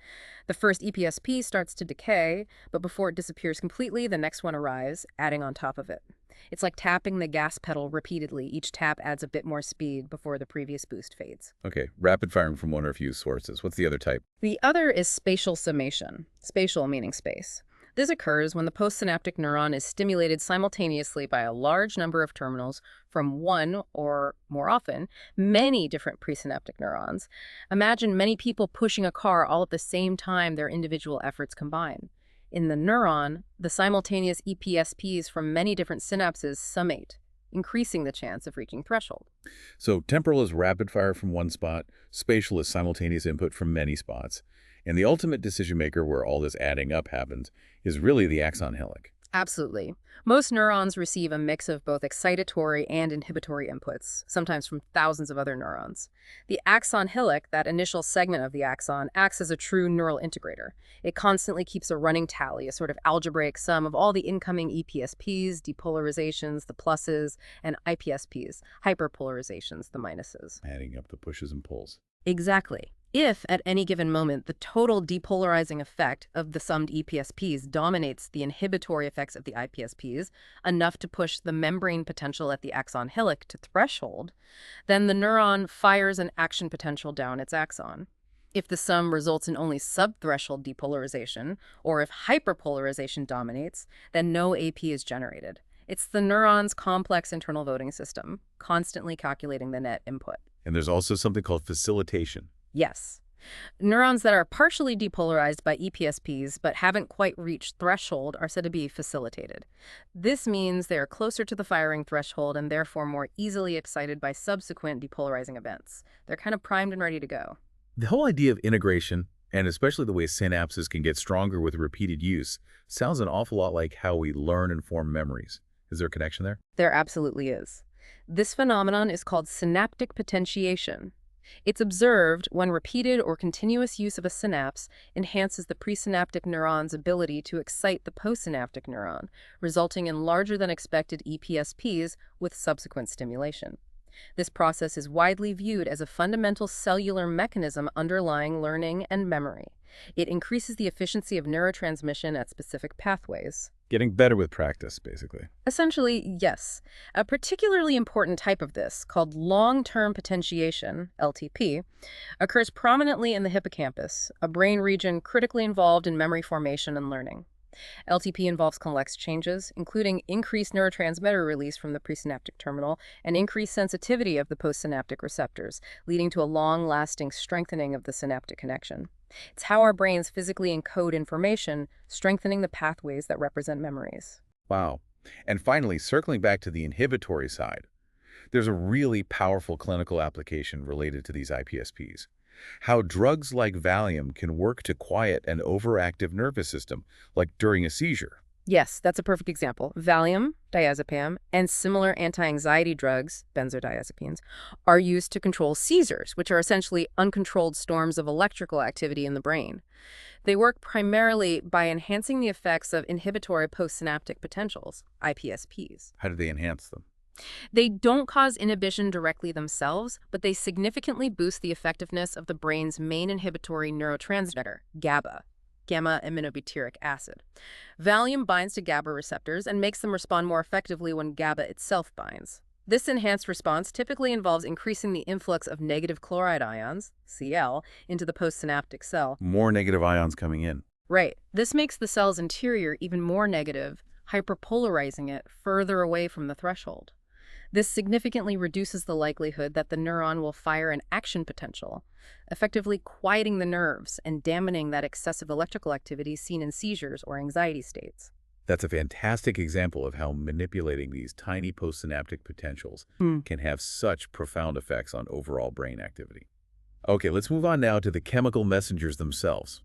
The first EPSP starts to decay, but before it disappears completely, the next one arrives, adding on top of it. It's like tapping the gas pedal repeatedly. Each tap adds a bit more speed before the previous boost fades. Okay, rapid firing from one or a few sources. What's the other type? The other is spatial summation, spatial meaning space. This occurs when the postsynaptic neuron is stimulated simultaneously by a large number of terminals from one, or more often, many different presynaptic neurons. Imagine many people pushing a car all at the same time their individual efforts combine. In the neuron, the simultaneous EPSPs from many different synapses summate, increasing the chance of reaching threshold. So temporal is rapid fire from one spot, spatial is simultaneous input from many spots. And the ultimate decision maker where all this adding up happens is really the axon hillock. Absolutely. Most neurons receive a mix of both excitatory and inhibitory inputs, sometimes from thousands of other neurons. The axon hillock, that initial segment of the axon, acts as a true neural integrator. It constantly keeps a running tally, a sort of algebraic sum of all the incoming EPSPs, depolarizations, the pluses, and IPSPs, hyperpolarizations, the minuses. Adding up the pushes and pulls. Exactly. If, at any given moment, the total depolarizing effect of the summed EPSPs dominates the inhibitory effects of the IPSPs, enough to push the membrane potential at the axon hillock to threshold, then the neuron fires an action potential down its axon. If the sum results in only subthreshold depolarization, or if hyperpolarization dominates, then no AP is generated. It's the neuron's complex internal voting system, constantly calculating the net input. And there's also something called facilitation. Yes. Neurons that are partially depolarized by EPSPs but haven't quite reached threshold are said to be facilitated. This means they are closer to the firing threshold and therefore more easily excited by subsequent depolarizing events. They're kind of primed and ready to go. The whole idea of integration, and especially the way synapses can get stronger with repeated use, sounds an awful lot like how we learn and form memories. Is there a connection there? There absolutely is. This phenomenon is called synaptic potentiation. It's observed when repeated or continuous use of a synapse enhances the presynaptic neuron's ability to excite the postsynaptic neuron, resulting in larger than expected EPSPs with subsequent stimulation. This process is widely viewed as a fundamental cellular mechanism underlying learning and memory. It increases the efficiency of neurotransmission at specific pathways. Getting better with practice, basically. Essentially, yes. A particularly important type of this, called long-term potentiation, LTP, occurs prominently in the hippocampus, a brain region critically involved in memory formation and learning. LTP involves complex changes, including increased neurotransmitter release from the presynaptic terminal and increased sensitivity of the postsynaptic receptors, leading to a long-lasting strengthening of the synaptic connection. It's how our brains physically encode information, strengthening the pathways that represent memories. Wow. And finally, circling back to the inhibitory side, there's a really powerful clinical application related to these IPSPs. How drugs like Valium can work to quiet an overactive nervous system, like during a seizure. Yes, that's a perfect example. Valium, diazepam, and similar anti-anxiety drugs, benzodiazepines, are used to control seizures, which are essentially uncontrolled storms of electrical activity in the brain. They work primarily by enhancing the effects of inhibitory postsynaptic potentials, IPSPs. How do they enhance them? They don't cause inhibition directly themselves, but they significantly boost the effectiveness of the brain's main inhibitory neurotransmitter, GABA, gamma-aminobutyric acid. Valium binds to GABA receptors and makes them respond more effectively when GABA itself binds. This enhanced response typically involves increasing the influx of negative chloride ions, Cl, into the postsynaptic cell. More negative ions coming in. Right. This makes the cell's interior even more negative, hyperpolarizing it further away from the threshold. This significantly reduces the likelihood that the neuron will fire an action potential, effectively quieting the nerves and dampening that excessive electrical activity seen in seizures or anxiety states. That's a fantastic example of how manipulating these tiny postsynaptic potentials can have such profound effects on overall brain activity. Okay, let's move on now to the chemical messengers themselves.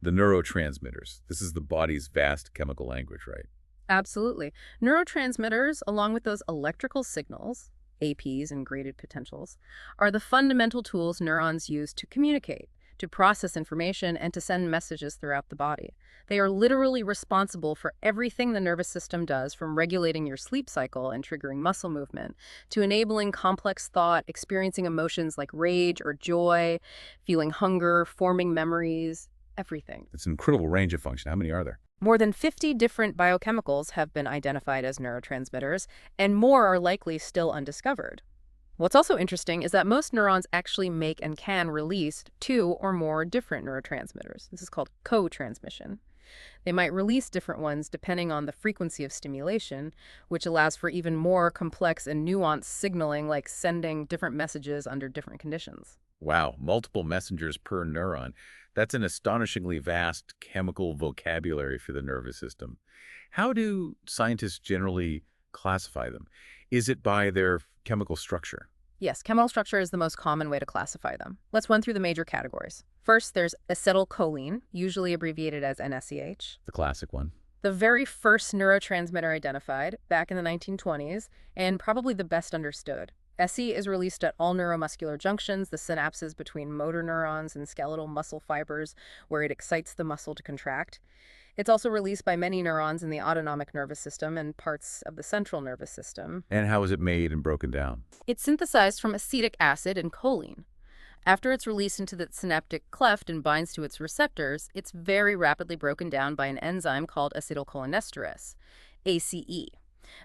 The neurotransmitters. This is the body's vast chemical language, right? Absolutely. Neurotransmitters, along with those electrical signals, APs and graded potentials, are the fundamental tools neurons use to communicate, to process information, and to send messages throughout the body. They are literally responsible for everything the nervous system does, from regulating your sleep cycle and triggering muscle movement, to enabling complex thought, experiencing emotions like rage or joy, feeling hunger, forming memories, everything. It's an incredible range of function. How many are there? More than 50 different biochemicals have been identified as neurotransmitters, and more are likely still undiscovered. What's also interesting is that most neurons actually make and can release 2 or more different neurotransmitters. This is called co-transmission. They might release different ones depending on the frequency of stimulation, which allows for even more complex and nuanced signaling, like sending different messages under different conditions. Wow, multiple messengers per neuron. That's an astonishingly vast chemical vocabulary for the nervous system. How do scientists generally classify them? Is it by their chemical structure? Yes, chemical structure is the most common way to classify them. Let's run through the major categories. First, there's acetylcholine, usually abbreviated as NSEH. The classic one. The very first neurotransmitter identified back in the 1920s, and probably the best understood. SE is released at all neuromuscular junctions, the synapses between motor neurons and skeletal muscle fibers, where it excites the muscle to contract. It's also released by many neurons in the autonomic nervous system and parts of the central nervous system. And how is it made and broken down? It's synthesized from acetic acid and choline. After it's released into the synaptic cleft and binds to its receptors, it's very rapidly broken down by an enzyme called acetylcholinesterase, ACE.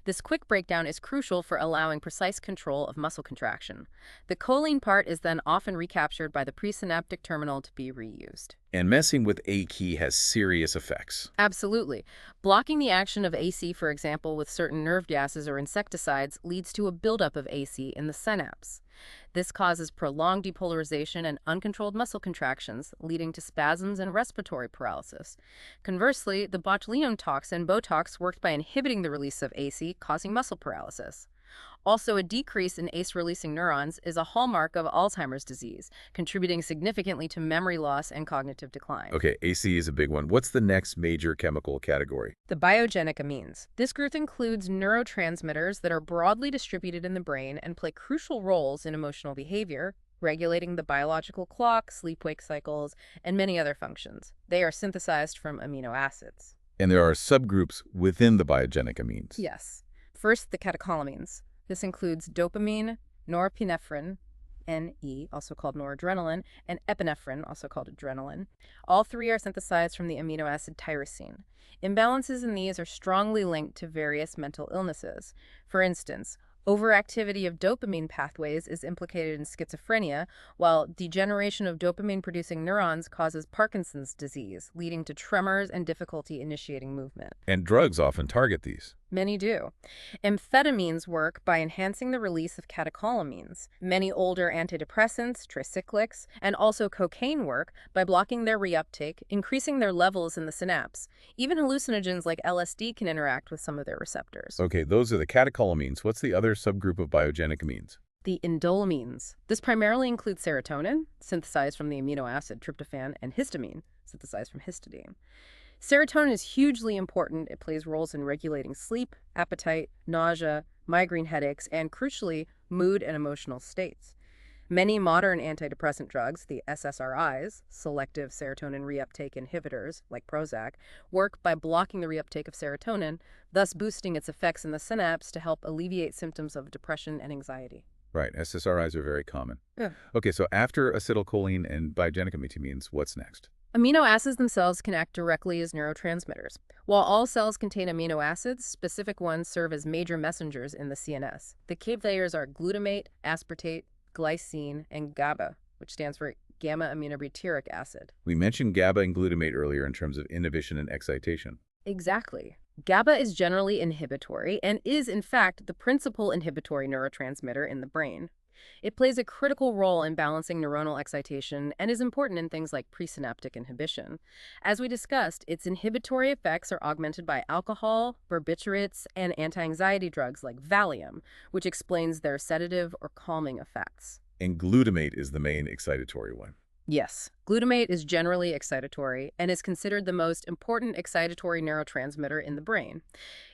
This quick breakdown is crucial for allowing precise control of muscle contraction. The choline part is then often recaptured by the presynaptic terminal to be reused. And messing with ACE has serious effects. Absolutely. Blocking the action of AC, for example, with certain nerve gases or insecticides, leads to a buildup of AC in the synapse. This causes prolonged depolarization and uncontrolled muscle contractions, leading to spasms and respiratory paralysis. Conversely, the botulinum toxin, Botox, worked by inhibiting the release of AC, causing muscle paralysis. Also, a decrease in ACE-releasing neurons is a hallmark of Alzheimer's disease, contributing significantly to memory loss and cognitive decline. Okay, ACE is a big one. What's the next major chemical category? The biogenic amines. This group includes neurotransmitters that are broadly distributed in the brain and play crucial roles in emotional behavior, regulating the biological clock, sleep-wake cycles, and many other functions. They are synthesized from amino acids. And there are subgroups within the biogenic amines. Yes. First, the catecholamines. This includes dopamine, norepinephrine, NE, also called noradrenaline, and epinephrine, also called adrenaline. All three are synthesized from the amino acid tyrosine. Imbalances in these are strongly linked to various mental illnesses. For instance, overactivity of dopamine pathways is implicated in schizophrenia, while degeneration of dopamine-producing neurons causes Parkinson's disease, leading to tremors and difficulty initiating movement. And drugs often target these. Many do. Amphetamines work by enhancing the release of catecholamines. Many older antidepressants, tricyclics, and also cocaine work by blocking their reuptake, increasing their levels in the synapse. Even hallucinogens like LSD can interact with some of their receptors. Okay, those are the catecholamines. What's the other subgroup of biogenic amines? The indolamines. This primarily includes serotonin, synthesized from the amino acid tryptophan, and histamine, synthesized from histidine. Serotonin is hugely important. It plays roles in regulating sleep, appetite, nausea, migraine headaches, and crucially, mood and emotional states. Many modern antidepressant drugs, the SSRIs, selective serotonin reuptake inhibitors, like Prozac, work by blocking the reuptake of serotonin, thus boosting its effects in the synapse to help alleviate symptoms of depression and anxiety. Right, SSRIs are very common. Yeah. Okay, so after acetylcholine and biogenic amphetamines, what's next? Amino acids themselves can act directly as neurotransmitters. While all cells contain amino acids, specific ones serve as major messengers in the CNS. The key players are glutamate, aspartate, glycine, and GABA, which stands for gamma-aminobutyric acid. We mentioned GABA and glutamate earlier in terms of inhibition and excitation. Exactly. GABA is generally inhibitory and is, in fact, the principal inhibitory neurotransmitter in the brain. It plays a critical role in balancing neuronal excitation and is important in things like presynaptic inhibition. As we discussed, its inhibitory effects are augmented by alcohol, barbiturates, and anti-anxiety drugs like Valium, which explains their sedative or calming effects. And glutamate is the main excitatory one. Yes, glutamate is generally excitatory and is considered the most important excitatory neurotransmitter in the brain.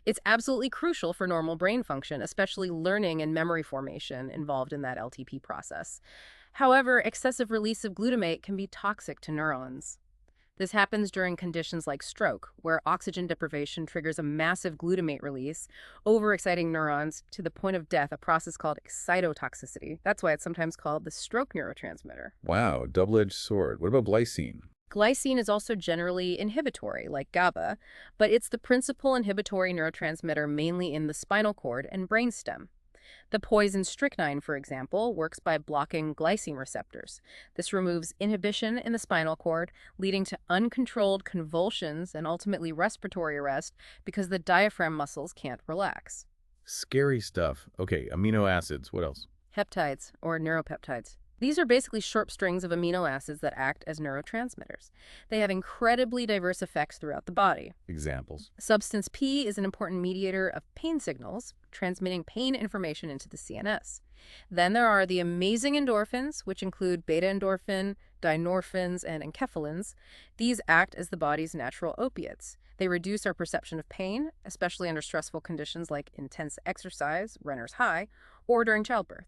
It's absolutely crucial for normal brain function, especially learning and memory formation involved in that LTP process. However, excessive release of glutamate can be toxic to neurons. This happens during conditions like stroke, where oxygen deprivation triggers a massive glutamate release, overexciting neurons to the point of death, a process called excitotoxicity. That's why it's sometimes called the stroke neurotransmitter. Wow, double-edged sword. What about glycine? Glycine is also generally inhibitory, like GABA, but it's the principal inhibitory neurotransmitter mainly in the spinal cord and brainstem. The poison strychnine, for example, works by blocking glycine receptors. This removes inhibition in the spinal cord, leading to uncontrolled convulsions and ultimately respiratory arrest because the diaphragm muscles can't relax. Scary stuff. Okay, amino acids. What else? Peptides, or neuropeptides. These are basically short strings of amino acids that act as neurotransmitters. They have incredibly diverse effects throughout the body. Examples. Substance P is an important mediator of pain signals, transmitting pain information into the CNS. Then there are the amazing endorphins, which include beta-endorphin, dynorphins, and enkephalins. These act as the body's natural opiates. They reduce our perception of pain, especially under stressful conditions like intense exercise, runner's high, or during childbirth.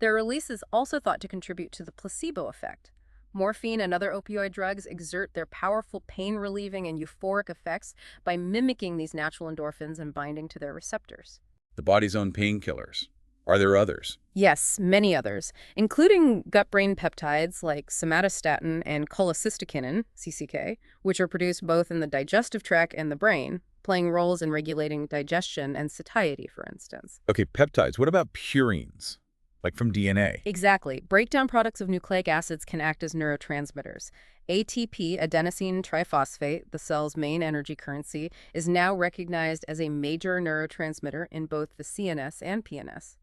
Their release is also thought to contribute to the placebo effect. Morphine and other opioid drugs exert their powerful pain-relieving and euphoric effects by mimicking these natural endorphins and binding to their receptors. The body's own painkillers. Are there others? Yes, many others, including gut-brain peptides like somatostatin and cholecystokinin, CCK, which are produced both in the digestive tract and the brain, playing roles in regulating digestion and satiety, for instance. Okay, peptides. What about purines? Like from DNA? Exactly. Breakdown products of nucleic acids can act as neurotransmitters. ATP, adenosine triphosphate, the cell's main energy currency, is now recognized as a major neurotransmitter in both the CNS and PNS.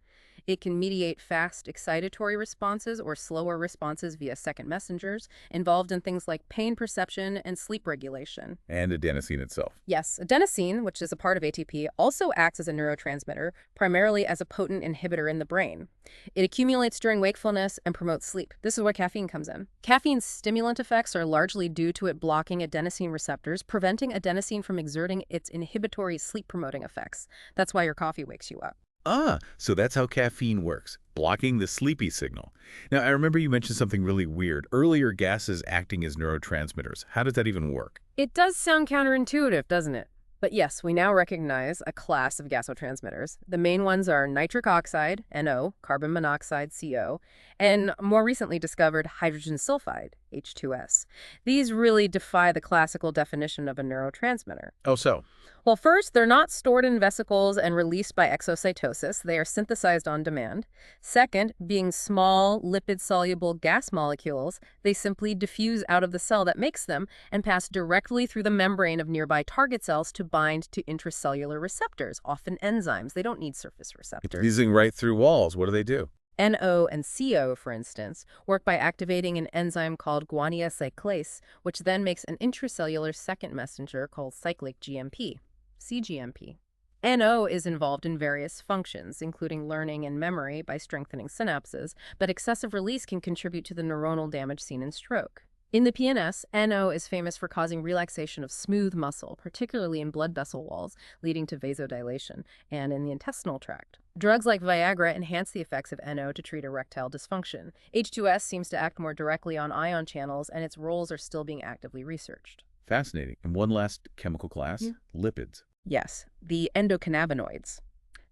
It can mediate fast excitatory responses or slower responses via second messengers, involved in things like pain perception and sleep regulation. And adenosine itself. Yes, adenosine, which is a part of ATP, also acts as a neurotransmitter, primarily as a potent inhibitor in the brain. It accumulates during wakefulness and promotes sleep. This is where caffeine comes in. Caffeine's stimulant effects are largely due to it blocking adenosine receptors, preventing adenosine from exerting its inhibitory sleep-promoting effects. That's why your coffee wakes you up. Ah, so that's how caffeine works, blocking the sleepy signal. Now, I remember you mentioned something really weird. Earlier, gases acting as neurotransmitters. How does that even work? It does sound counterintuitive, doesn't it? But yes, we now recognize a class of gasotransmitters. The main ones are nitric oxide, NO, carbon monoxide, CO, and more recently discovered hydrogen sulfide, H2S. These really defy the classical definition of a neurotransmitter. Oh, so? Well, first, they're not stored in vesicles and released by exocytosis. They are synthesized on demand. Second, being small, lipid-soluble gas molecules, they simply diffuse out of the cell that makes them and pass directly through the membrane of nearby target cells to bind to intracellular receptors, often enzymes. They don't need surface receptors. Diffusing right through walls. What do they do? NO and CO, for instance, work by activating an enzyme called guanine cyclase, which then makes an intracellular second messenger called cyclic GMP. cGMP. NO is involved in various functions, including learning and memory by strengthening synapses, but excessive release can contribute to the neuronal damage seen in stroke. In the PNS, NO is famous for causing relaxation of smooth muscle, particularly in blood vessel walls, leading to vasodilation, and in the intestinal tract. Drugs like Viagra enhance the effects of NO to treat erectile dysfunction. H2S seems to act more directly on ion channels, and its roles are still being actively researched. Fascinating. And one last chemical class, lipids. Yes, the endocannabinoids.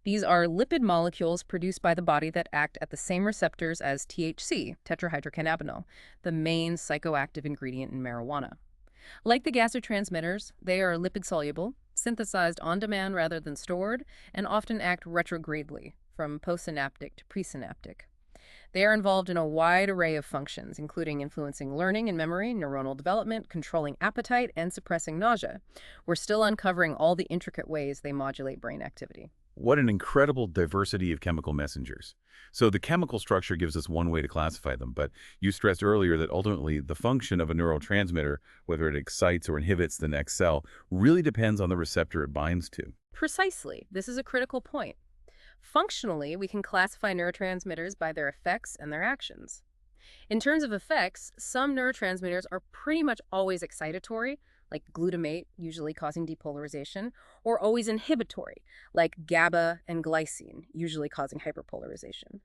These are lipid molecules produced by the body that act at the same receptors as THC, tetrahydrocannabinol, the main psychoactive ingredient in marijuana. Like the gasotransmitters, they are lipid-soluble, synthesized on demand rather than stored, and often act retrogradely, from postsynaptic to presynaptic. They are involved in a wide array of functions, including influencing learning and memory, neuronal development, controlling appetite, and suppressing nausea. We're still uncovering all the intricate ways they modulate brain activity. What an incredible diversity of chemical messengers. So the chemical structure gives us one way to classify them, but you stressed earlier that ultimately the function of a neurotransmitter, whether it excites or inhibits the next cell, really depends on the receptor it binds to. Precisely. This is a critical point. Functionally, we can classify neurotransmitters by their effects and their actions. In terms of effects, some neurotransmitters are pretty much always excitatory, like glutamate, usually causing depolarization, or always inhibitory, like GABA and glycine, usually causing hyperpolarization.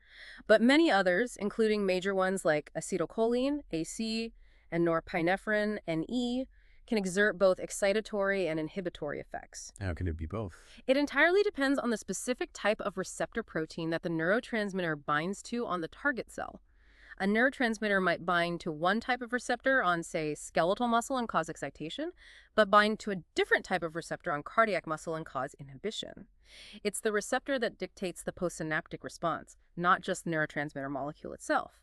But many others, including major ones like acetylcholine, AC, and norepinephrine, NE, can exert both excitatory and inhibitory effects. How can it be both? It entirely depends on the specific type of receptor protein that the neurotransmitter binds to on the target cell. A neurotransmitter might bind to one type of receptor on, say, skeletal muscle and cause excitation, but bind to a different type of receptor on cardiac muscle and cause inhibition. It's the receptor that dictates the postsynaptic response, not just the neurotransmitter molecule itself.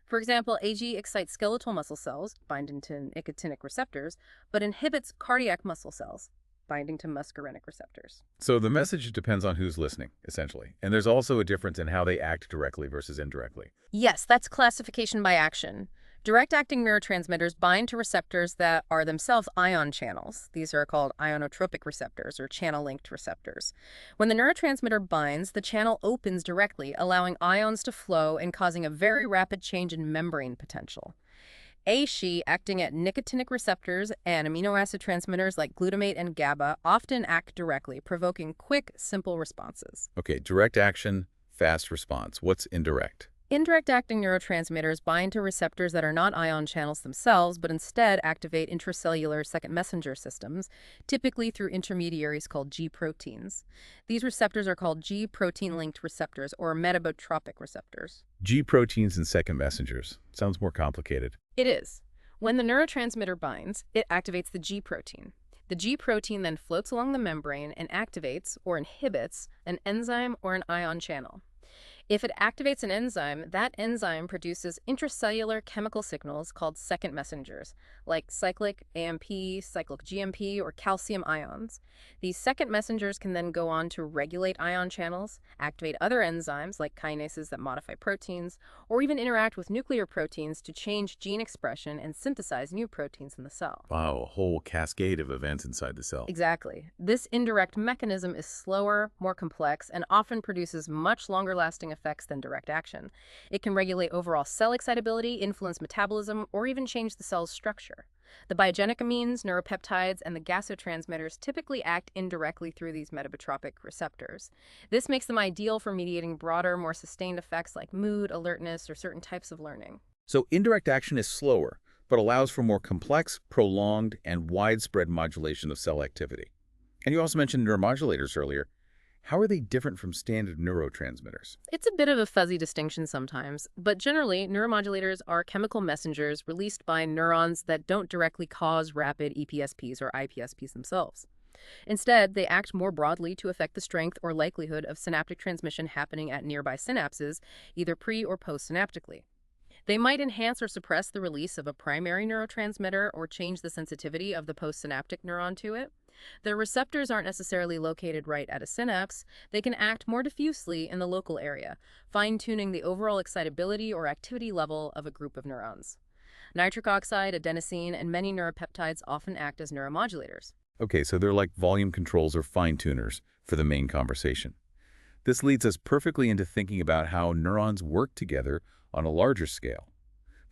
For example, AG excites skeletal muscle cells, binding to nicotinic receptors, but inhibits cardiac muscle cells, binding to muscarinic receptors. So the message depends on who's listening, essentially. And there's also a difference in how they act directly versus indirectly. Yes, that's classification by action. Direct-acting neurotransmitters bind to receptors that are themselves ion channels. These are called ionotropic receptors or channel-linked receptors. When the neurotransmitter binds, the channel opens directly, allowing ions to flow and causing a very rapid change in membrane potential. ASHI, acting at nicotinic receptors and amino acid transmitters like glutamate and GABA, often act directly, provoking quick, simple responses. Okay, direct action, fast response. What's indirect? Indirect-acting neurotransmitters bind to receptors that are not ion channels themselves, but instead activate intracellular second messenger systems, typically through intermediaries called G proteins. These receptors are called G protein-linked receptors, or metabotropic receptors. G proteins and second messengers. Sounds more complicated. It is. When the neurotransmitter binds, it activates the G protein. The G protein then floats along the membrane and activates, or inhibits, an enzyme or an ion channel. If it activates an enzyme, that enzyme produces intracellular chemical signals called second messengers, like cyclic AMP, cyclic GMP, or calcium ions. These second messengers can then go on to regulate ion channels, activate other enzymes like kinases that modify proteins, or even interact with nuclear proteins to change gene expression and synthesize new proteins in the cell. Wow, a whole cascade of events inside the cell. Exactly. This indirect mechanism is slower, more complex, and often produces much longer-lasting effects than direct action. It can regulate overall cell excitability, influence metabolism, or even change the cell's structure. The biogenic amines, neuropeptides, and the gasotransmitters typically act indirectly through these metabotropic receptors. This makes them ideal for mediating broader, more sustained effects like mood, alertness, or certain types of learning. So indirect action is slower, but allows for more complex, prolonged, and widespread modulation of cell activity. And you also mentioned neuromodulators earlier. How are they different from standard neurotransmitters? It's a bit of a fuzzy distinction sometimes, but generally, neuromodulators are chemical messengers released by neurons that don't directly cause rapid EPSPs or IPSPs themselves. Instead, they act more broadly to affect the strength or likelihood of synaptic transmission happening at nearby synapses, either pre- or postsynaptically. They might enhance or suppress the release of a primary neurotransmitter or change the sensitivity of the postsynaptic neuron to it. Their receptors aren't necessarily located right at a synapse. They can act more diffusely in the local area, fine-tuning the overall excitability or activity level of a group of neurons. Nitric oxide, adenosine, and many neuropeptides often act as neuromodulators. Okay, so they're like volume controls or fine-tuners for the main conversation. This leads us perfectly into thinking about how neurons work together on a larger scale.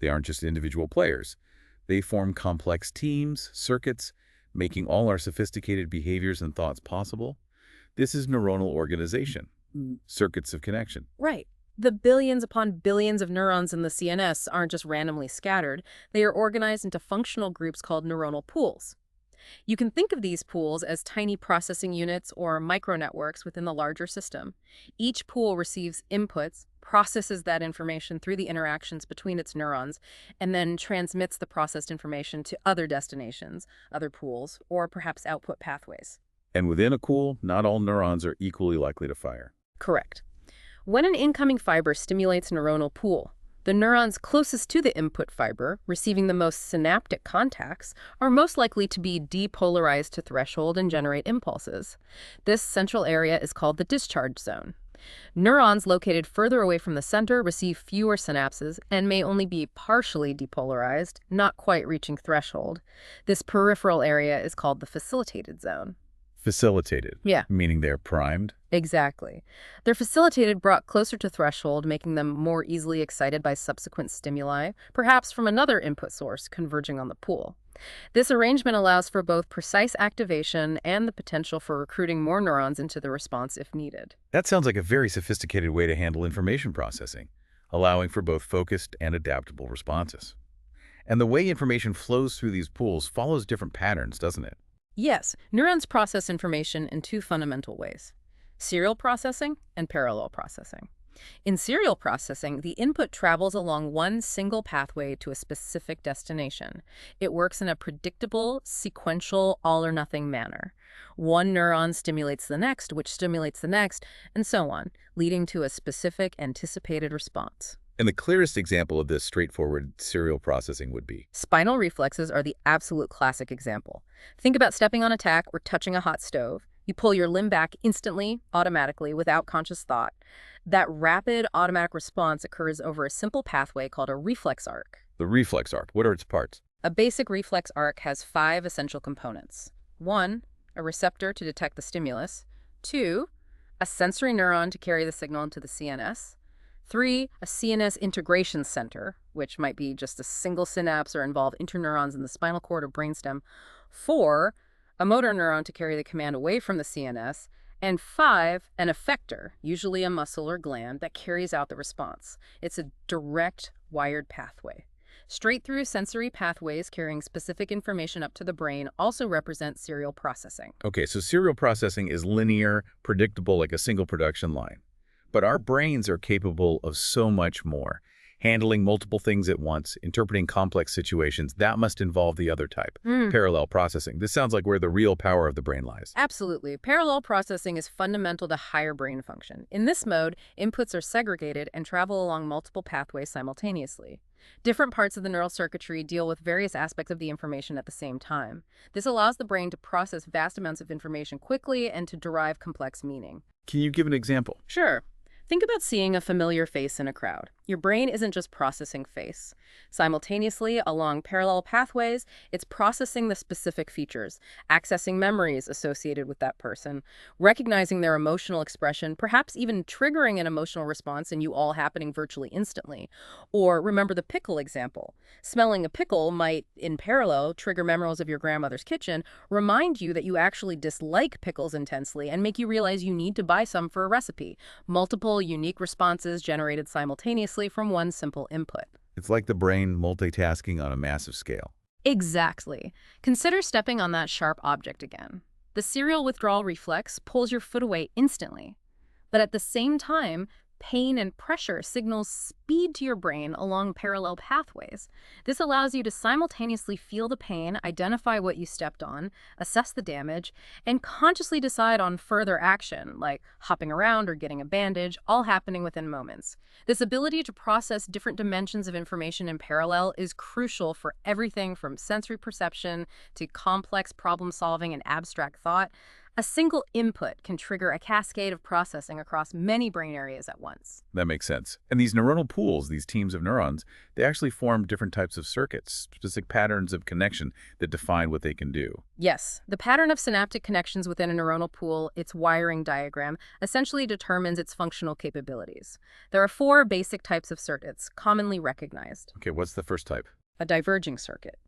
They aren't just individual players. They form complex teams, circuits, making all our sophisticated behaviors and thoughts possible. This is neuronal organization, circuits of connection. Right. The billions upon billions of neurons in the CNS aren't just randomly scattered. They are organized into functional groups called neuronal pools. You can think of these pools as tiny processing units or micronetworks within the larger system. Each pool receives inputs, processes that information through the interactions between its neurons, and then transmits the processed information to other destinations, other pools, or perhaps output pathways. And within a pool, not all neurons are equally likely to fire. Correct. When an incoming fiber stimulates a neuronal pool, the neurons closest to the input fiber, receiving the most synaptic contacts, are most likely to be depolarized to threshold and generate impulses. This central area is called the discharge zone. Neurons located further away from the center receive fewer synapses and may only be partially depolarized, not quite reaching threshold. This peripheral area is called the facilitated zone. Facilitated? Yeah. Meaning they're primed? Exactly. They're facilitated, brought closer to threshold, making them more easily excited by subsequent stimuli, perhaps from another input source converging on the pool. This arrangement allows for both precise activation and the potential for recruiting more neurons into the response if needed. That sounds like a very sophisticated way to handle information processing, allowing for both focused and adaptable responses. And the way information flows through these pools follows different patterns, doesn't it? Yes, neurons process information in two fundamental ways: serial processing and parallel processing. In serial processing, the input travels along one single pathway to a specific destination. It works in a predictable, sequential, all-or-nothing manner. One neuron stimulates the next, which stimulates the next, and so on, leading to a specific anticipated response. And the clearest example of this straightforward serial processing would be Spinal reflexes are the absolute classic example. Think about stepping on a tack or touching a hot stove. You pull your limb back instantly, automatically, without conscious thought. That rapid automatic response occurs over a simple pathway called a reflex arc. the reflex arc. What are its parts? A basic reflex arc has 5 essential components. 1, a receptor to detect the stimulus. 2, a sensory neuron to carry the signal into the CNS. 3, a CNS integration center, which might be just a single synapse or involve interneurons in the spinal cord or brainstem. 4, a motor neuron to carry the command away from the CNS. And 5, an effector, usually a muscle or gland, that carries out the response. It's a direct wired pathway. Straight-through sensory pathways carrying specific information up to the brain also represent serial processing. Okay, so serial processing is linear, predictable, like a single production line. But our brains are capable of so much more. Handling multiple things at once, interpreting complex situations, that must involve the other type, parallel processing. This sounds like where the real power of the brain lies. Absolutely. Parallel processing is fundamental to higher brain function. In this mode, inputs are segregated and travel along multiple pathways simultaneously. Different parts of the neural circuitry deal with various aspects of the information at the same time. This allows the brain to process vast amounts of information quickly and to derive complex meaning. Can you give an example? Sure. Think about seeing a familiar face in a crowd. Your brain isn't just processing face. Simultaneously, along parallel pathways, it's processing the specific features, accessing memories associated with that person, recognizing their emotional expression, perhaps even triggering an emotional response in you all happening virtually instantly. Or remember the pickle example. Smelling a pickle might, in parallel, trigger memories of your grandmother's kitchen, remind you that you actually dislike pickles intensely, and make you realize you need to buy some for a recipe. Multiple unique responses generated simultaneously from one simple input. It's like the brain multitasking on a massive scale. Exactly. Consider stepping on that sharp object again. The serial withdrawal reflex pulls your foot away instantly. But at the same time, pain and pressure signals speed to your brain along parallel pathways. This allows you to simultaneously feel the pain, identify what you stepped on, assess the damage, and consciously decide on further action, like hopping around or getting a bandage, all happening within moments. This ability to process different dimensions of information in parallel is crucial for everything from sensory perception to complex problem solving and abstract thought. A single input can trigger a cascade of processing across many brain areas at once. That makes sense. And these neuronal pools, these teams of neurons, they actually form different types of circuits, specific patterns of connection that define what they can do. Yes, the pattern of synaptic connections within a neuronal pool, its wiring diagram, essentially determines its functional capabilities. There are 4 basic types of circuits, commonly recognized. Okay, what's the first type? A diverging circuit.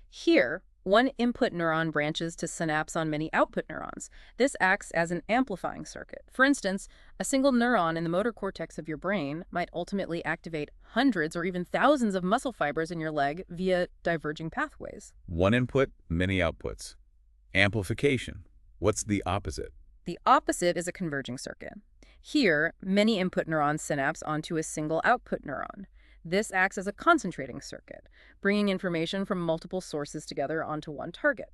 Here, one input neuron branches to synapse on many output neurons. This acts as an amplifying circuit. For instance, a single neuron in the motor cortex of your brain might ultimately activate hundreds or even thousands of muscle fibers in your leg via diverging pathways. One input, many outputs. Amplification. What's the opposite? The opposite is a converging circuit. Here, many input neurons synapse onto a single output neuron. This acts as a concentrating circuit, bringing information from multiple sources together onto one target.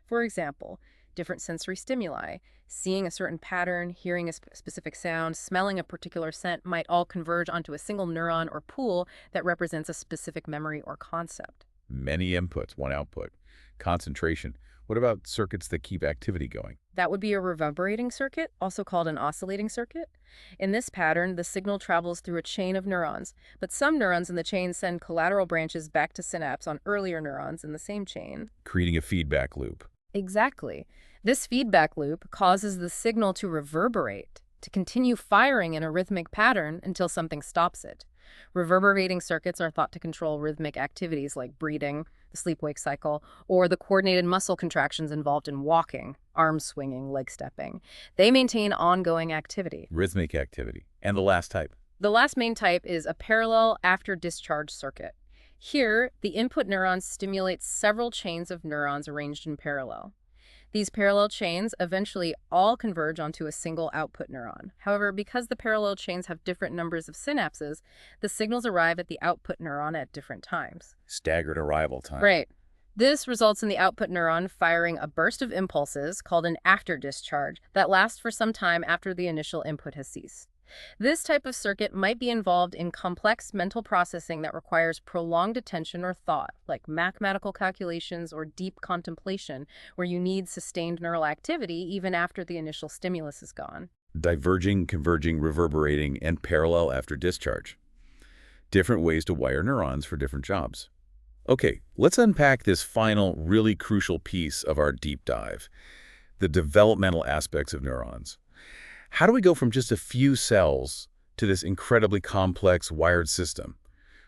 For example, different sensory stimuli, seeing a certain pattern, hearing a specific sound, smelling a particular scent might all converge onto a single neuron or pool that represents a specific memory or concept. Many inputs, one output. Concentration. What about circuits that keep activity going? That would be a reverberating circuit, also called an oscillating circuit. In this pattern, the signal travels through a chain of neurons, but some neurons in the chain send collateral branches back to synapse on earlier neurons in the same chain. Creating a feedback loop. Exactly. This feedback loop causes the signal to reverberate, to continue firing in a rhythmic pattern until something stops it. Reverberating circuits are thought to control rhythmic activities like breathing, the sleep-wake cycle, or the coordinated muscle contractions involved in walking, arm swinging, leg stepping. They maintain ongoing activity. Rhythmic activity. And the last type? The last main type is a parallel after-discharge circuit. Here, the input neuron stimulates several chains of neurons arranged in parallel. These parallel chains eventually all converge onto a single output neuron. However, because the parallel chains have different numbers of synapses, the signals arrive at the output neuron at different times. Staggered arrival time. Right. This results in the output neuron firing a burst of impulses called an after-discharge that lasts for some time after the initial input has ceased. This type of circuit might be involved in complex mental processing that requires prolonged attention or thought, like mathematical calculations or deep contemplation, where you need sustained neural activity even after the initial stimulus is gone. Diverging, converging, reverberating, and parallel after discharge. Different ways to wire neurons for different jobs. Okay, let's unpack this final, really crucial piece of our deep dive, the developmental aspects of neurons. How do we go from just a few cells to this incredibly complex wired system,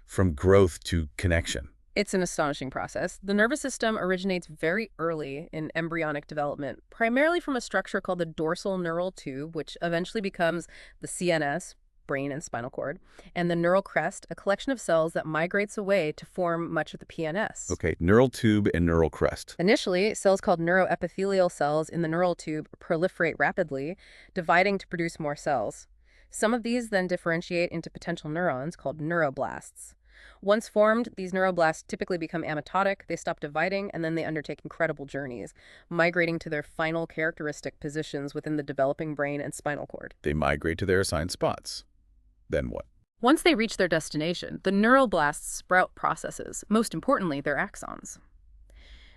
from growth to connection? It's an astonishing process. The nervous system originates very early in embryonic development, primarily from a structure called the dorsal neural tube, which eventually becomes the CNS, brain and spinal cord, and the neural crest, a collection of cells that migrates away to form much of the PNS. Okay, neural tube and neural crest. Initially, cells called neuroepithelial cells in the neural tube proliferate rapidly, dividing to produce more cells. Some of these then differentiate into potential neurons called neuroblasts. Once formed, these neuroblasts typically become amitotic, they stop dividing, and then they undertake incredible journeys, migrating to their final characteristic positions within the developing brain and spinal cord. They migrate to their assigned spots. Then what? Once they reach their destination, the neuroblasts sprout processes, most importantly, their axons.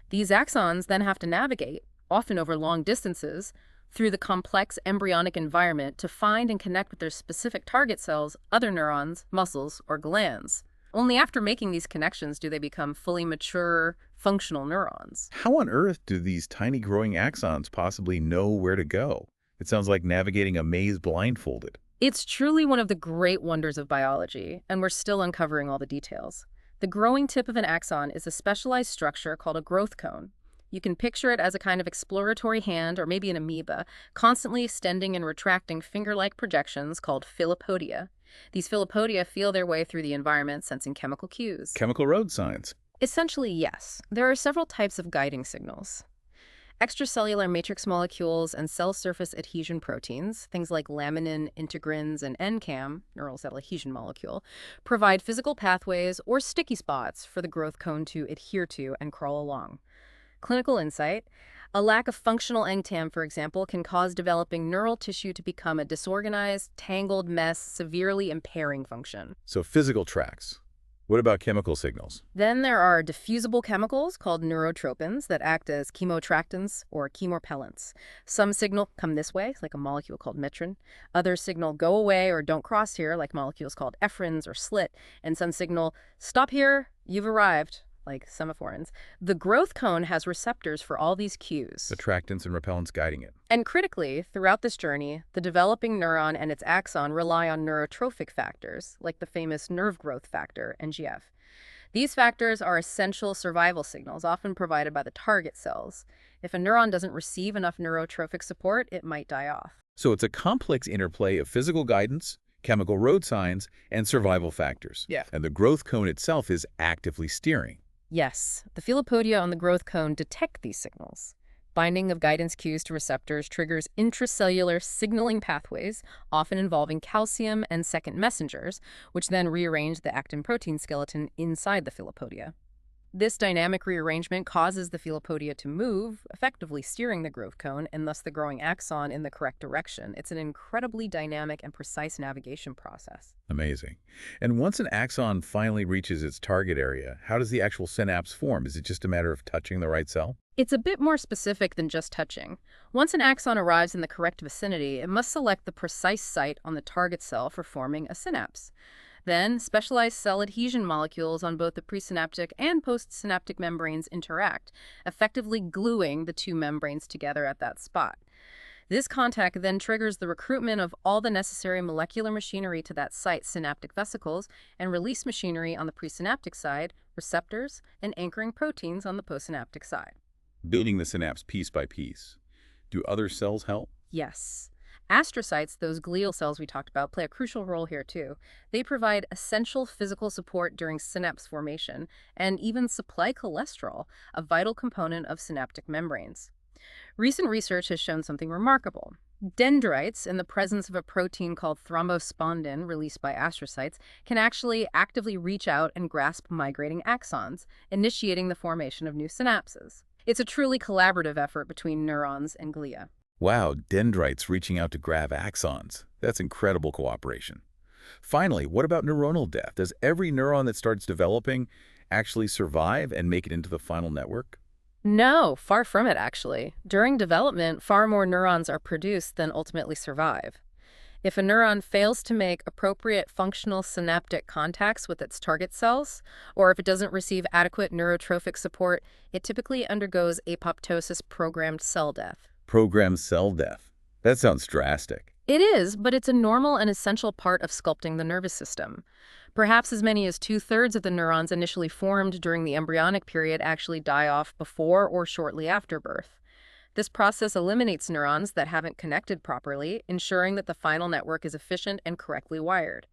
These axons then have to navigate, often over long distances, through the complex embryonic environment to find and connect with their specific target cells, other neurons, muscles, or glands. Only after making these connections do they become fully mature, functional neurons. How on earth do these tiny growing axons possibly know where to go? It sounds like navigating a maze blindfolded. It's truly one of the great wonders of biology, and we're still uncovering all the details. The growing tip of an axon is a specialized structure called a growth cone. You can picture it as a kind of exploratory hand, or maybe an amoeba, constantly extending and retracting finger-like projections called filopodia. These filopodia feel their way through the environment, sensing chemical cues. Chemical road signs. Essentially, yes. There are several types of guiding signals. Extracellular matrix molecules and cell surface adhesion proteins, things like laminin, integrins, and NCAM, neural cell adhesion molecule, provide physical pathways or sticky spots for the growth cone to adhere to and crawl along. Clinical insight: a lack of functional NCAM, for example, can cause developing neural tissue to become a disorganized, tangled mess, severely impairing function. So physical tracks. What about chemical signals? Then there are diffusible chemicals called neurotropins that act as chemoattractants or chemorepellents. Some signal come this way, like a molecule called mitrin. Others signal go away or don't cross here, like molecules called ephrins or slit. And some signal stop here, you've arrived, like semaphorins. The growth cone has receptors for all these cues. Attractants and repellents guiding it. And critically, throughout this journey, the developing neuron and its axon rely on neurotrophic factors, like the famous nerve growth factor, NGF. These factors are essential survival signals, often provided by the target cells. If a neuron doesn't receive enough neurotrophic support, it might die off. So it's a complex interplay of physical guidance, chemical road signs, and survival factors. Yeah. And the growth cone itself is actively steering. Yes, the filopodia on the growth cone detect these signals. Binding of guidance cues to receptors triggers intracellular signaling pathways, often involving calcium and second messengers, which then rearrange the actin protein skeleton inside the filopodia. This dynamic rearrangement causes the filopodia to move, effectively steering the growth cone and thus the growing axon in the correct direction. It's an incredibly dynamic and precise navigation process. Amazing. And once an axon finally reaches its target area, how does the actual synapse form? Is it just a matter of touching the right cell? It's a bit more specific than just touching. Once an axon arrives in the correct vicinity, it must select the precise site on the target cell for forming a synapse. Then, specialized cell adhesion molecules on both the presynaptic and postsynaptic membranes interact, effectively gluing the two membranes together at that spot. This contact then triggers the recruitment of all the necessary molecular machinery to that site, synaptic vesicles, and release machinery on the presynaptic side, receptors, and anchoring proteins on the postsynaptic side. Building the synapse piece by piece. Do other cells help? Yes. Astrocytes, those glial cells we talked about, play a crucial role here too. They provide essential physical support during synapse formation and even supply cholesterol, a vital component of synaptic membranes. Recent research has shown something remarkable. Dendrites, in the presence of a protein called thrombospondin released by astrocytes, can actually actively reach out and grasp migrating axons, initiating the formation of new synapses. It's a truly collaborative effort between neurons and glia. Wow, dendrites reaching out to grab axons. That's incredible cooperation. Finally, what about neuronal death? Does every neuron that starts developing actually survive and make it into the final network? No, far from it, actually. During development, far more neurons are produced than ultimately survive. If a neuron fails to make appropriate functional synaptic contacts with its target cells, or if it doesn't receive adequate neurotrophic support, it typically undergoes apoptosis, programmed cell death. Programmed cell death. That sounds drastic. It is, but it's a normal and essential part of sculpting the nervous system. Perhaps as many as 2/3 of the neurons initially formed during the embryonic period actually die off before or shortly after birth. This process eliminates neurons that haven't connected properly, ensuring that the final network is efficient and correctly wired.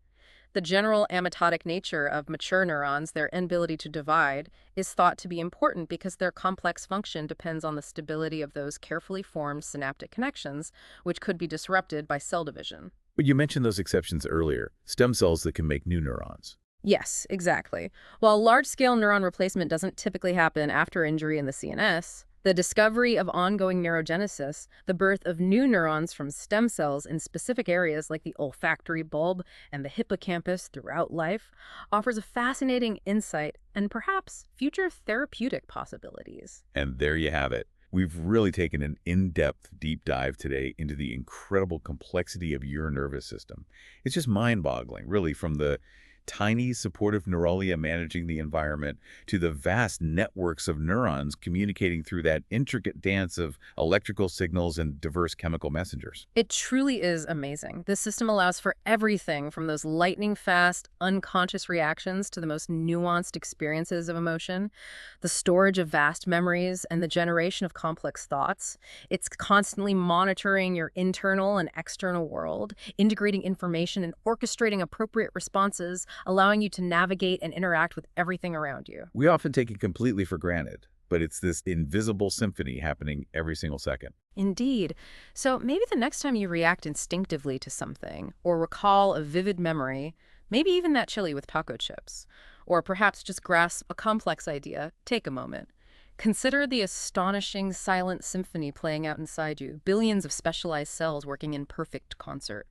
The general amitotic nature of mature neurons, their inability to divide, is thought to be important because their complex function depends on the stability of those carefully formed synaptic connections, which could be disrupted by cell division. But you mentioned those exceptions earlier, stem cells that can make new neurons. Yes, exactly. While large-scale neuron replacement doesn't typically happen after injury in the CNS, the discovery of ongoing neurogenesis, the birth of new neurons from stem cells in specific areas like the olfactory bulb and the hippocampus throughout life, offers a fascinating insight and perhaps future therapeutic possibilities. And there you have it. We've really taken an in-depth deep dive today into the incredible complexity of your nervous system. It's just mind-boggling, really, from the tiny supportive neuralia managing the environment to the vast networks of neurons communicating through that intricate dance of electrical signals and diverse chemical messengers. It truly is amazing. This system allows for everything from those lightning-fast, unconscious reactions to the most nuanced experiences of emotion, the storage of vast memories, and the generation of complex thoughts. It's constantly monitoring your internal and external world, integrating information and orchestrating appropriate responses, allowing you to navigate and interact with everything around you. We often take it completely for granted, but it's this invisible symphony happening every single second. Indeed. So maybe the next time you react instinctively to something, or recall a vivid memory, maybe even that chili with taco chips, or perhaps just grasp a complex idea, take a moment. Consider the astonishing silent symphony playing out inside you, billions of specialized cells working in perfect concert.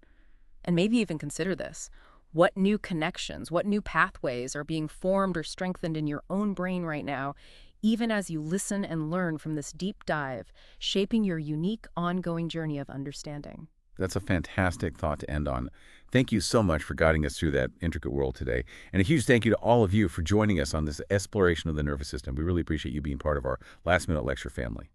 And maybe even consider this. What new connections, what new pathways are being formed or strengthened in your own brain right now, even as you listen and learn from this deep dive, shaping your unique ongoing journey of understanding. That's a fantastic thought to end on. Thank you so much for guiding us through that intricate world today. And a huge thank you to all of you for joining us on this exploration of the nervous system. We really appreciate you being part of our last-minute lecture family.